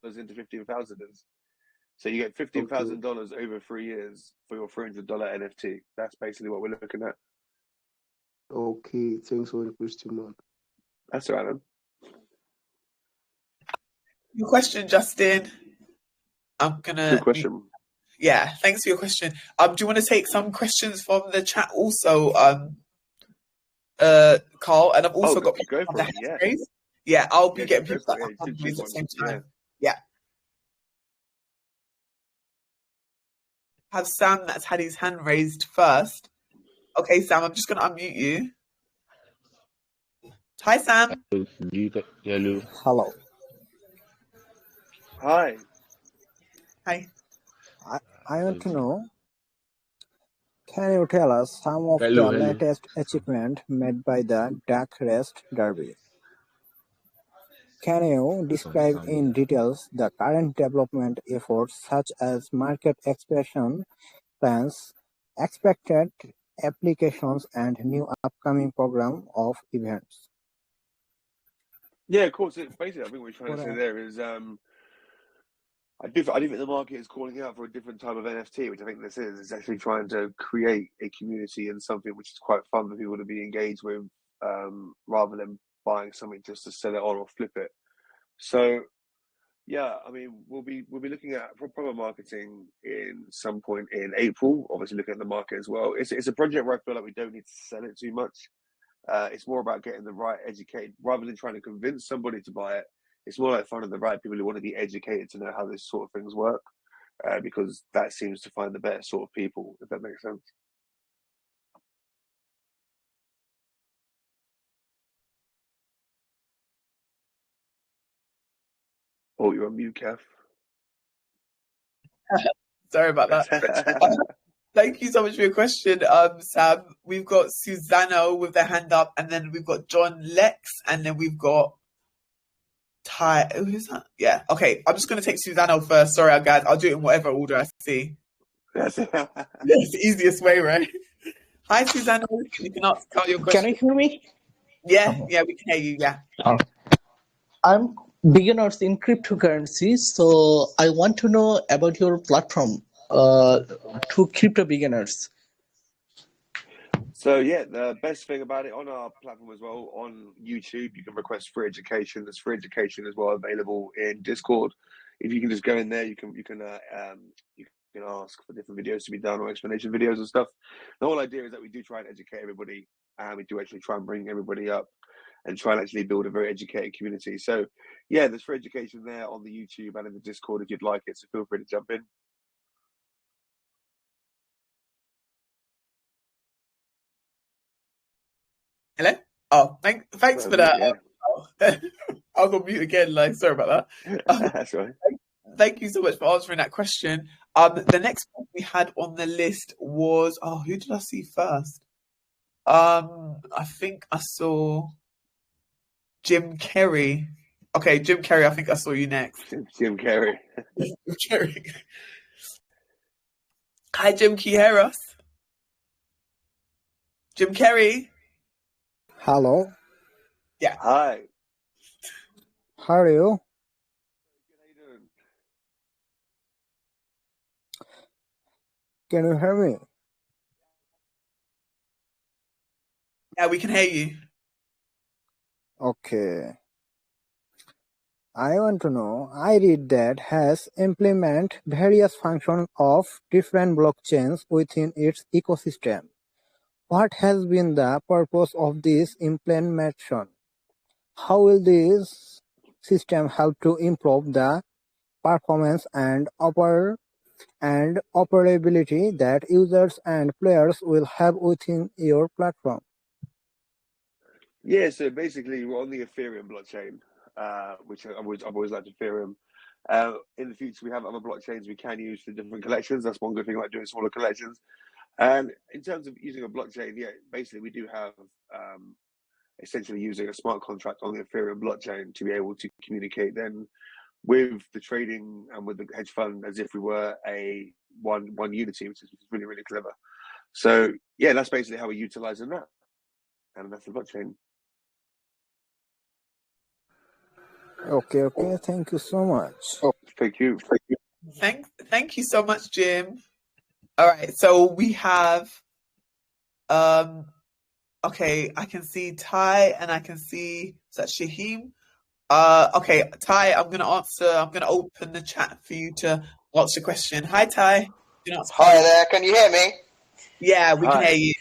into 15,000 is. So you get $15,000 over 3 years for your $300 NFT. That's basically what we're looking at. Okay, thanks for the question, man. That's all right, man. Your question, Justin. Good question. Yeah, thanks for your question. Do you want to take some questions from the chat also, Carl? And I've also got people on the hand raised. Yeah, I'll be getting people that have hand raised at the same time. Yeah. have Sam that's had his hand raised first. Okay, Sam, I'm just going to unmute you. Hi, Sam. Hello. Hello. Hi. Hi. I want to know, can you tell us some of Hello. the latest achievement made by the duckracederby? Can you describe in details the current development efforts such as market expansion plans, expected applications, and new upcoming program of events? Yeah, of course. Basically, I think what we're trying to say there is, I do think the market is calling out for a different type of NFT, which I think this is. It's actually trying to create a community and something which is quite fun for people to be engaged with, rather than buying something just to sell it on or flip it. So, yeah, I mean, we'll be looking at proper marketing in some point in April. Obviously, looking at the market as well. It's a project where I feel like we don't need to sell it too much. It's more about getting the right educated, rather than trying to convince somebody to buy it. It's more like finding the right people who want to be educated to know how this sort of things work, because that seems to find the better sort of people, if that makes sense. Oh, you're on mute, Kev. Sorry about that. Thank you so much for your question, Sam. We've got Susanna with their hand up, and then we've got John Lex, and then we've got Ty. Who's that? Yeah. Okay. I'm just going to take Susanna first. Sorry, guys. I'll do it in whatever order I see. That's it. It's the easiest way, right? Hi, Susanna. You can ask your question. Can you hear me? Yeah, we can hear you. Yeah. I'm beginners in cryptocurrencies, so I want to know about your platform to crypto beginners. So yeah, the best thing about it on our platform as well, on YouTube, you can request free education. There's free education as well available in Discord. If you can just go in there, you can ask for different videos to be done or explanation videos and stuff. The whole idea is that we do try and educate everybody, and we do actually try and bring everybody up and try and actually build a very educated community. So yeah, there's free education there on the YouTube and in the Discord if you'd like it. So feel free to jump in. Hello. Oh, thanks for that. Yeah. I was on mute again. Like, sorry about that. That's right. Thank you so much for answering that question. The next one we had on the list was, who did I see first? I think I saw Jim Carrey. Okay, Jim Carrey, I think I saw you next. Jim Carrey. Jim Carrey. Hi, Jim, can you hear us? Jim Carrey. Hello. Yeah. Hi. How are you? How you doing? Can you hear me? Yeah, we can hear you. Okay. I want to know, I read that has implement various functions of different blockchains within its ecosystem. What has been the purpose of this implementation? How will this system help to improve the performance and operability that users and players will have within your platform? Yeah, so basically we're on the Ethereum blockchain, which I've always liked Ethereum. In the future, we have other blockchains we can use for different collections. That's one good thing about doing smaller collections. And in terms of using a blockchain, yeah, basically we do have essentially using a smart contract on the Ethereum blockchain to be able to communicate then with the trading and with the hedge fund as if we were a one unity, which is really, really clever. So yeah, that's basically how we're utilizing that. And that's the blockchain. Okay, thank you so much. Oh, thank you. Thank you so much, Jim. All right, so we have okay, I can see Ty and I can see, is that Shaheem? Okay, Ty, I'm gonna open the chat for you to answer the question. Hi, Ty. Hi there, can you hear me? Yeah, we can hear you.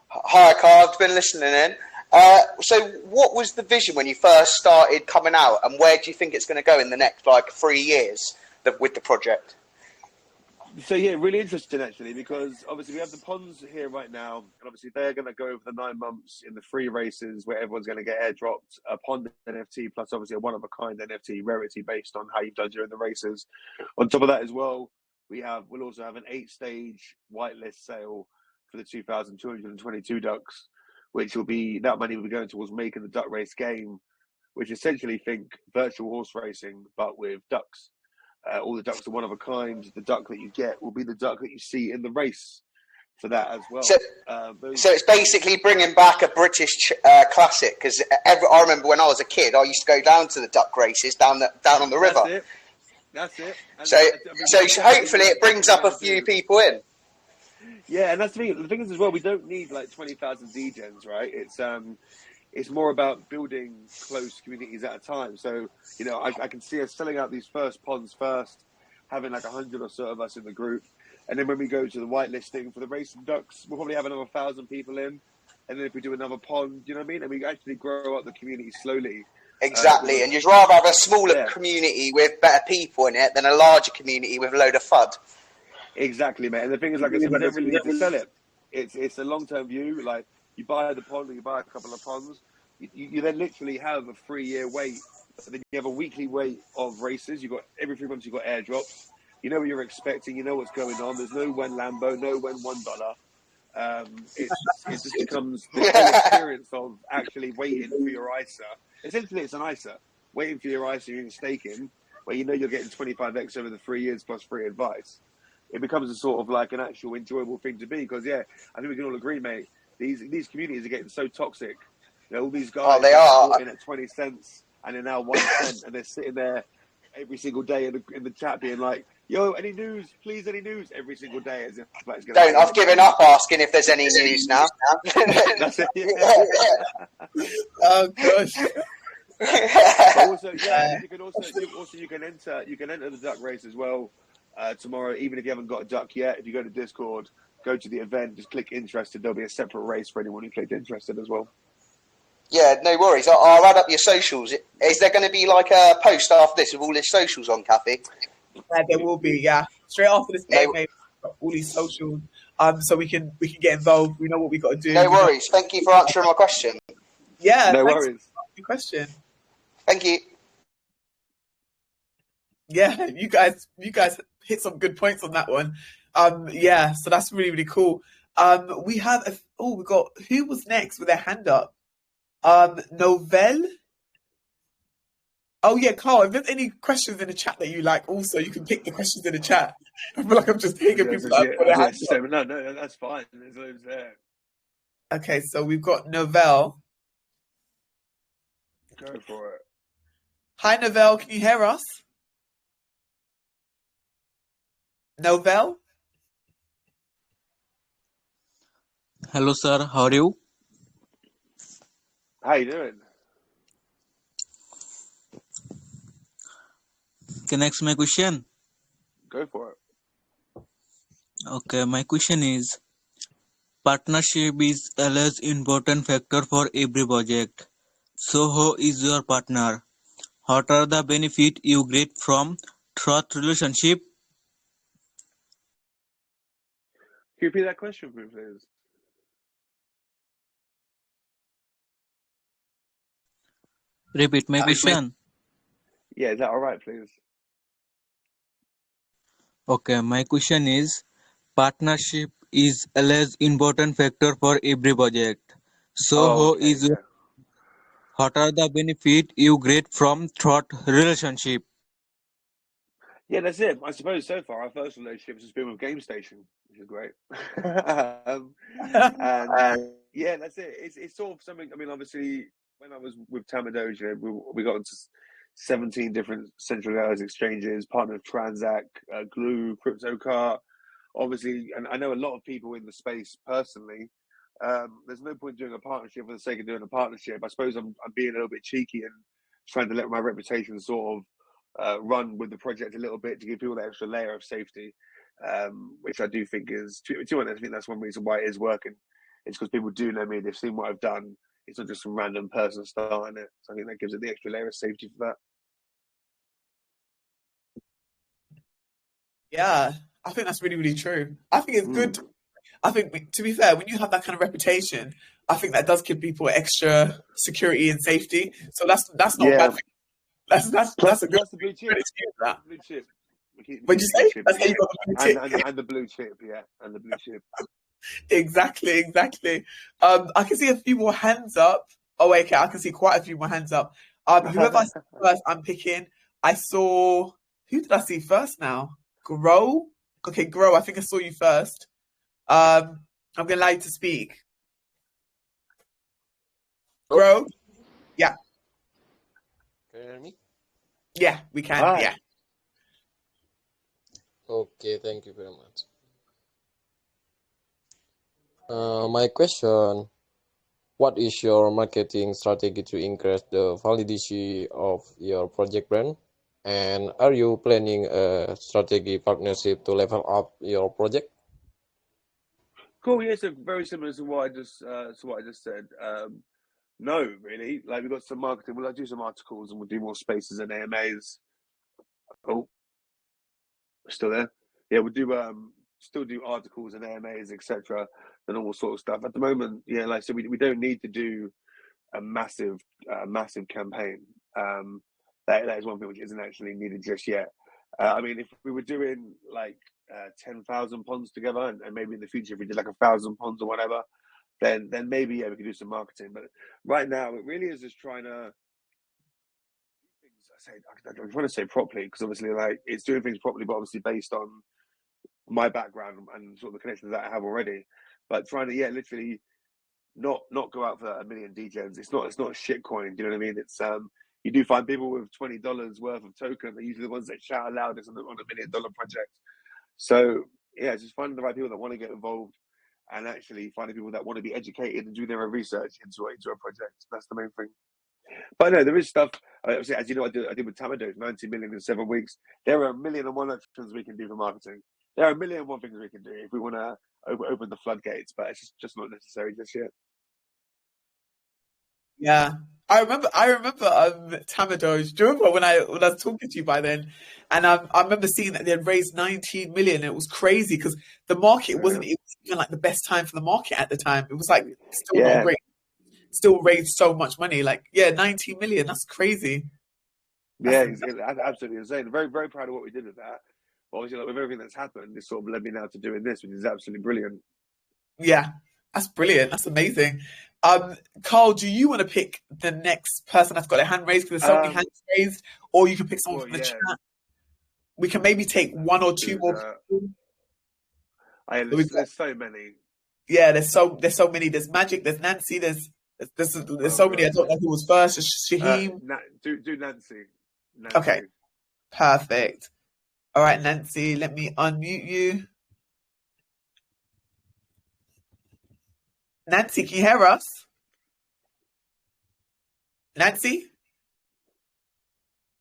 Hi, Carl, I've been listening in. So what was the vision when you first started coming out, and where do you think it's going to go in the next 3 years with the project? So yeah, really interesting actually, because obviously we have the ponds here right now, and obviously they're going to go over the 9 months in the free races where everyone's going to get airdropped a pond NFT plus obviously a one of a kind NFT rarity based on how you've done during the races. On top of that as well, we'll also have an 8-stage whitelist sale for the 2,222 ducks, which will be that money will be going towards making the duck race game, which essentially think virtual horse racing but with ducks. All the ducks are one of a kind. The duck that you get will be the duck that you see in the race for that as well. So it's basically bringing back a British classic, because I remember when I was a kid, I used to go down to the duck races down on the river. That's it. And so hopefully it brings up a few people in. Yeah, and that's the thing. The thing is as well, we don't need like 20,000 degens, right? It's more about building close communities at a time. So, you know, I can see us selling out these first ponds first, having like 100 or so of us in the group. And then when we go to the whitelisting for the racing ducks, we'll probably have another 1,000 people in. And then if we do another pond, you know what I mean? And we actually grow up the community slowly. Exactly. And you'd rather have a smaller community with better people in it than a larger community with a load of FUD. Exactly, mate. And the thing is, like I said, we don't really need to sell it. It's a long-term view. Like, you buy the pond or you buy a couple of ponds, you then literally have a 3-year wait. And then you have a weekly wait of races. You've got every 3 months you've got airdrops. You know what you're expecting. You know what's going on. There's no when Lambo, no when $1. It just becomes the whole experience of actually waiting for your ISA. Essentially, it's an ISA. Waiting for your ISA in staking, where you know you're getting 25x over the 3 years plus free advice. It becomes a sort of like an actual enjoyable thing to be, because I think we can all agree, mate. These communities are getting so toxic. You know, all these guys bought in at 20 cents and they're now 1 cent, and they're sitting there every single day in the chat being like, "Yo, any news? Please, any news?" Every single day, as if like it's gonna I've given up asking if there's any news now. That's it. Yeah. Oh gosh. But also, you can enter the duck race as well tomorrow, even if you haven't got a duck yet. If you go to Discord, go to the event, just click interested. There'll be a separate race for anyone who clicked interested as well. Yeah, no worries. I'll add up your socials. Is there going to be like a post after this with all his socials on, Kathy? Yeah, there will be. Yeah, straight after this, all these socials. So we can get involved. We know what we got to do. No worries. Thank you for answering my question. Yeah, no worries. Your question. Thank you. Yeah, you guys hit some good points on that one. Yeah, so that's really, really cool. We have we got, who was next with their hand up? Novell. Oh yeah, Carl, if there's any questions in the chat that you like, also you can pick the questions in the chat. I feel like I'm just taking people No, that's fine. There's loads there. Okay, so we've got Novell. Go for it. Hi Novell, can you hear us? Novell? Hello, sir. How are you? How you doing? Can I ask my question? Go for it. Okay, my question is, partnership is a less important factor for every project. So who is your partner? What are the benefits you get from trust relationship? Can you repeat that question for me, please? Repeat my question. Yeah, is that all right, please? Okay, my question is, partnership is a less important factor for every project. So what are the benefits you get from trust relationship? Yeah, that's it. I suppose so far our first relationship has been with GameStation, which is great. And yeah, that's it. It's sort of something. I mean, obviously, when I was with Tamadoja, we got into 17 different centralized exchanges, partnered with Transact, Glue, Cryptocurrencies. Obviously, and I know a lot of people in the space personally. There's no point doing a partnership for the sake of doing a partnership. I suppose I'm being a little bit cheeky and trying to let my reputation sort of run with the project a little bit to give people that extra layer of safety, which I do think is, to be honest, I think that's one reason why it is working. It's because people do know me, they've seen what I've done. It's not just some random person starting it. So I think that gives it the extra layer of safety for that. Yeah, I think that's really, really true. I think it's good. I think, to be fair, when you have that kind of reputation, I think that does give people extra security and safety. So that's not a bad thing. That's a good the blue chip. credit to you for that. Blue chip. What'd you say? That's how you got the blue chip. And the blue chip, yeah, and the blue chip. Exactly. I can see a few more hands up. Oh, wait, okay, I can see quite a few more hands up. Whoever I see first, I'm picking. I saw, who did I see first now? Grow? Okay, Grow, I think I saw you first. I'm going to allow you to speak. Grow? Yeah. Can you hear me? Yeah, we can, Hi. yeah. Okay, thank you very much. My question, what is your marketing strategy to increase the validity of your project brand? And are you planning a strategy partnership to level up your project? Cool. Yeah, so very similar to what I just said. No, really. Like we've got some marketing. We'll do some articles and we'll do more spaces and AMAs. Oh, still there? Yeah, we'll do still do articles and AMAs, etc. and all sort of stuff. At the moment, yeah, like I said, we don't need to do a massive campaign. That is one thing which isn't actually needed just yet. I mean, if we were doing like 10,000 ponds together, and maybe in the future if we did like 1,000 ponds or whatever, then maybe we could do some marketing. But right now, it really is just trying to. I'm trying to say properly because obviously, like it's doing things properly, but obviously based on my background and sort of the connections that I have already. But trying to, literally not go out for a million DJs. It's not a shit coin. Do you know what I mean? It's you do find people with $20 worth of token. They're usually the ones that shout loudest on $1 million project. So yeah, just finding the right people that want to get involved, and actually finding people that want to be educated and do their own research into a project. That's the main thing. But no, there is stuff. As you know, I did with Tamado, 90 million in 7 weeks. There are 1,000,001 options we can do for marketing. There are 1,000,001 things we can do if we want to open the floodgates, but it's just not necessary just yet. Yeah, I remember Tamado. Do you remember when I was talking to you by then? And I remember seeing that they had raised 19 million. It was crazy because the market wasn't even like the best time for the market at the time. It was like still not great. Still raised so much money. Like 19 million. That's crazy. It's absolutely insane. Very, very proud of what we did with that. Obviously, like with everything that's happened, this sort of led me now to doing this, which is absolutely brilliant. Yeah, that's brilliant. That's amazing. Carl, do you want to pick the next person that's got their hand raised? Because there's so many hands raised, or you can pick someone from the chat. We can maybe take one or two more people. There's so many. Yeah, there's so many. There's Magic. There's Nancy. There's so many. I don't know who was first. Shaheem. Do Nancy. Okay, perfect. All right, Nancy. Let me unmute you. Nancy, can you hear us? Nancy?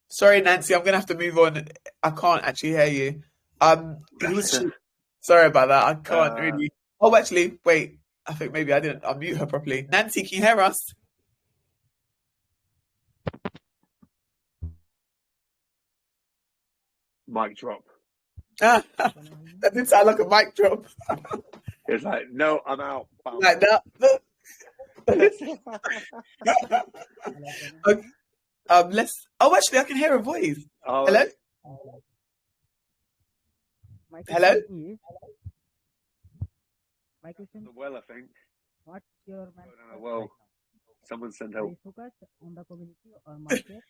Sorry, Nancy, I'm gonna have to move on. I can't actually hear you. Sorry about that. I can't really. Oh, actually, wait. I think maybe I didn't unmute her properly. Nancy, can you hear us? Mic drop. That did sound like a mic drop. It's like, no, I'm out. Like that. Okay. Let's. Oh, actually, I can hear a voice. Hello. Hello. My question. Well, I think. What's your well, someone sent help. Focus on the community or market.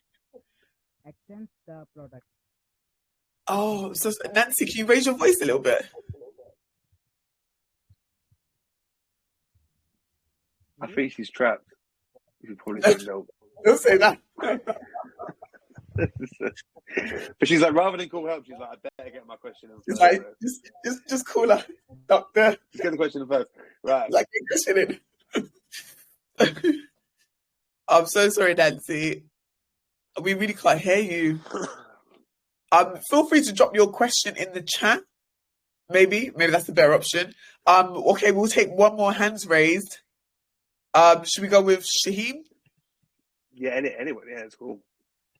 Extend the product. Oh, so Nancy, can you raise your voice a little bit? I think she's trapped. You should probably send help. Don't say that. But she's like, rather than call help, she's like, I better get my question in She's first. like, just call her, doctor. Just get the question in first. Right. Like, get the question in. I'm so sorry, Nancy. We really can't hear you. Feel free to drop your question in the chat. Maybe that's a better option. Okay, we'll take one more hands raised. Should we go with Shaheem? Yeah, anyway, yeah, it's cool.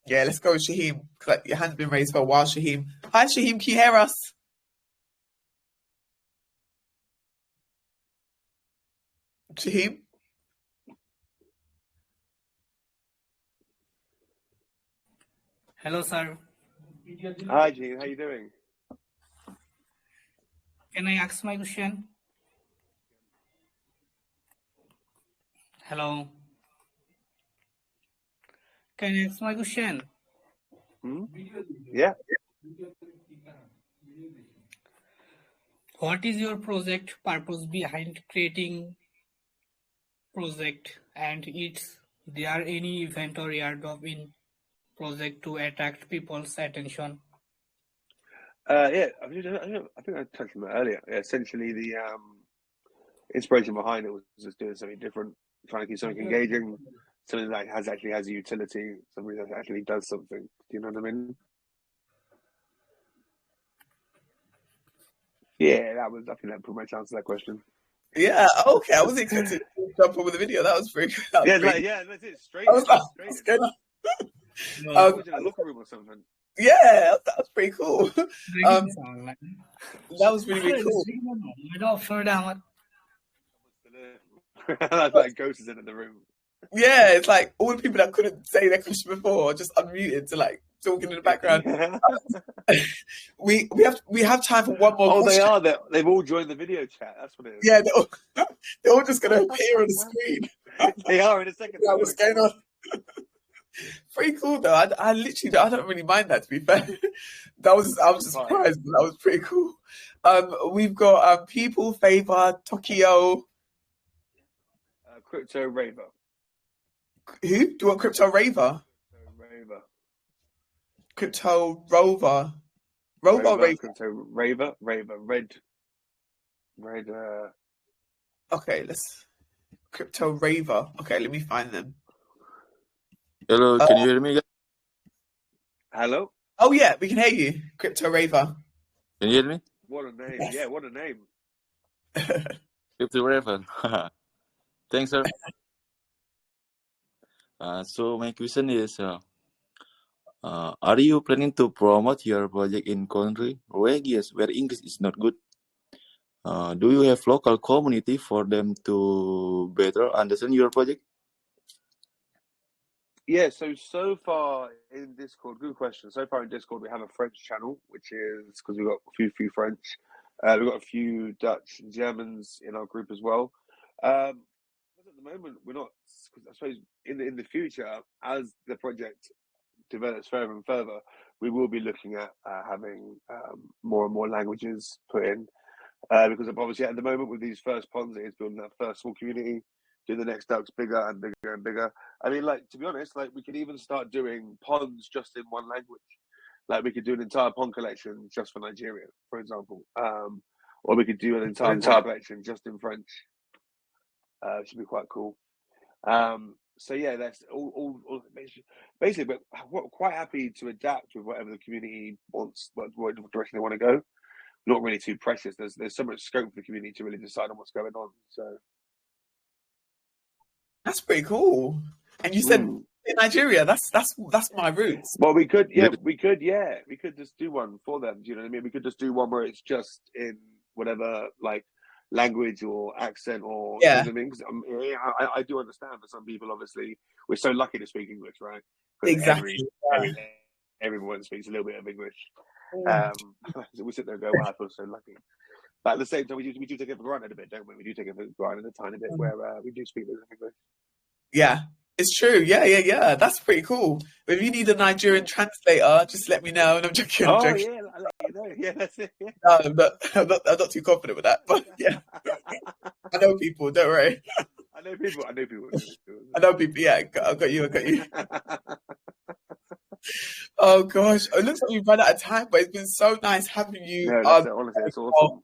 Yeah, let's go with Shaheem. Your hand's been raised for a while, Shaheem. Hi, Shaheem, can you hear us? Shaheem? Hello, sir. Hi, Gene. How you doing? Can I ask my question? Hello. Can I ask my question? Yeah. What is your project purpose behind creating project, and is there any event or airdrop in project to attract people's attention? Yeah, I think I touched on that earlier. Yeah, essentially, the inspiration behind it was just doing something different, trying to keep something engaging, something that actually has a utility, something that actually does something. Do you know what I mean? Yeah, I think that pretty much answers that question. Yeah, okay. I wasn't expecting to jump on with the video. That was pretty good. That's it. Straight. I was like, what's going on? I was in a locker room or something. Yeah, that was pretty cool. That was really cool. That's like ghosts in the room. Yeah, it's like all the people that couldn't say their question before are just unmuted to like talking in the background. we have time for one more question. They are. They've all joined the video chat. That's what it is. Yeah, they're all just going to appear on the screen. They are in a second. Yeah, what's going on? Pretty cool though. I literally don't really mind that, to be fair. I was just surprised. But that was pretty cool. We've got People Favor Tokyo. Crypto Raver. Who? Do you want Crypto Raver? Crypto Rover. Raver. Crypto Raver. Red. Okay, let's Crypto Raver. Okay, let me find them. Hello, can you hear me? Hello? Oh yeah, we can hear you. Crypto Raver. Can you hear me? What a name. Yes. Yeah, what a name. Crypto Raver. Thanks, sir. So my question is, are you planning to promote your project in country where English is not good? Do you have local community for them to better understand your project? Yeah, so far in Discord, good question. So far in Discord, we have a French channel, which is because we've got a few French. We've got a few Dutch and Germans in our group as well. At the moment, we're not. I suppose in the future, as the project develops further and further, we will be looking at having more and more languages put in. Because obviously at the moment with these first ponds, it is building that first small community. Do the next ducks bigger and bigger and bigger. I mean, like, to be honest, like we could even start doing ponds just in one language. Like we could do an entire pond collection just for Nigeria, for example. Or we could do an entire pond collection just in French. It should be quite cool. So yeah, that's all basically, but we're quite happy to adapt with whatever the community wants, what direction they want to go. Not really too precious. There's so much scope for the community to really decide on what's going on. So that's pretty cool. And you said in Nigeria, that's my roots. Well, we could just do one for them. Do you know what I mean? We could just do one where it's just in whatever like language or accent or you know what I mean? 'Cause, I do understand for some people. Obviously, we're so lucky to speak English, right? Exactly. Everyone speaks a little bit of English. So we sit there and go, "Wow, I feel so lucky." But at the same time, we do take it for granted a bit, don't we? We do take it for granted a tiny bit where we do speak English. Yeah, it's true. Yeah. That's pretty cool. But if you need a Nigerian translator, just let me know. And I'm joking. Yeah, I'll let you know. Yeah, that's it. Yeah. No, I'm not too confident with that. But yeah, I know people. Don't worry. I know people. I know people. Yeah, I got you. Oh gosh, it looks like we've run out of time, but it's been so nice having you. No, that's it. Honestly, it's awesome.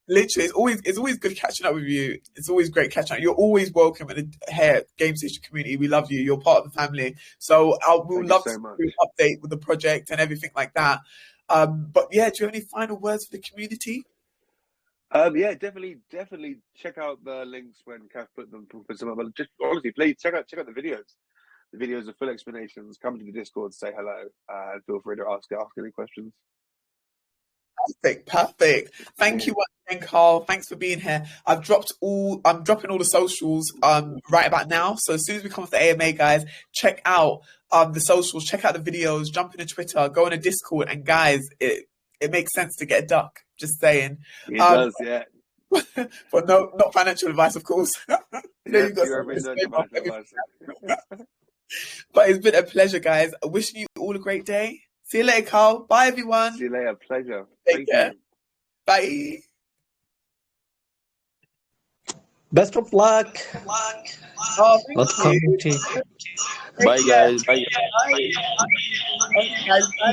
Literally, it's always good catching up with you. It's always great catching up. You're always welcome in the GameStation community. We love you. You're part of the family. So we'll love to do an update with the project and everything like that. But yeah, do you have any final words for the community? Yeah, definitely check out the links when Kath put some up. But just honestly, please check out the videos. The videos are full explanations. Come to the Discord, say hello, and feel free to ask any questions. Perfect. Thank you once again, Carl. Thanks for being here. I'm dropping all the socials right about now. So as soon as we come off the AMA, guys, check out the socials, check out the videos, jump into Twitter, go on a Discord, and guys, it makes sense to get a duck. Just saying. It does, yeah. But not financial advice, of course. Yes, you are financial advice. But it's been a pleasure, guys. Wishing you all a great day. See you later, Carl. Bye, everyone. See you later. Pleasure. Take care. You. Bye. Best of luck. Oh, Lot of community. Bye, guys. Bye. Bye. Okay, guys. Bye.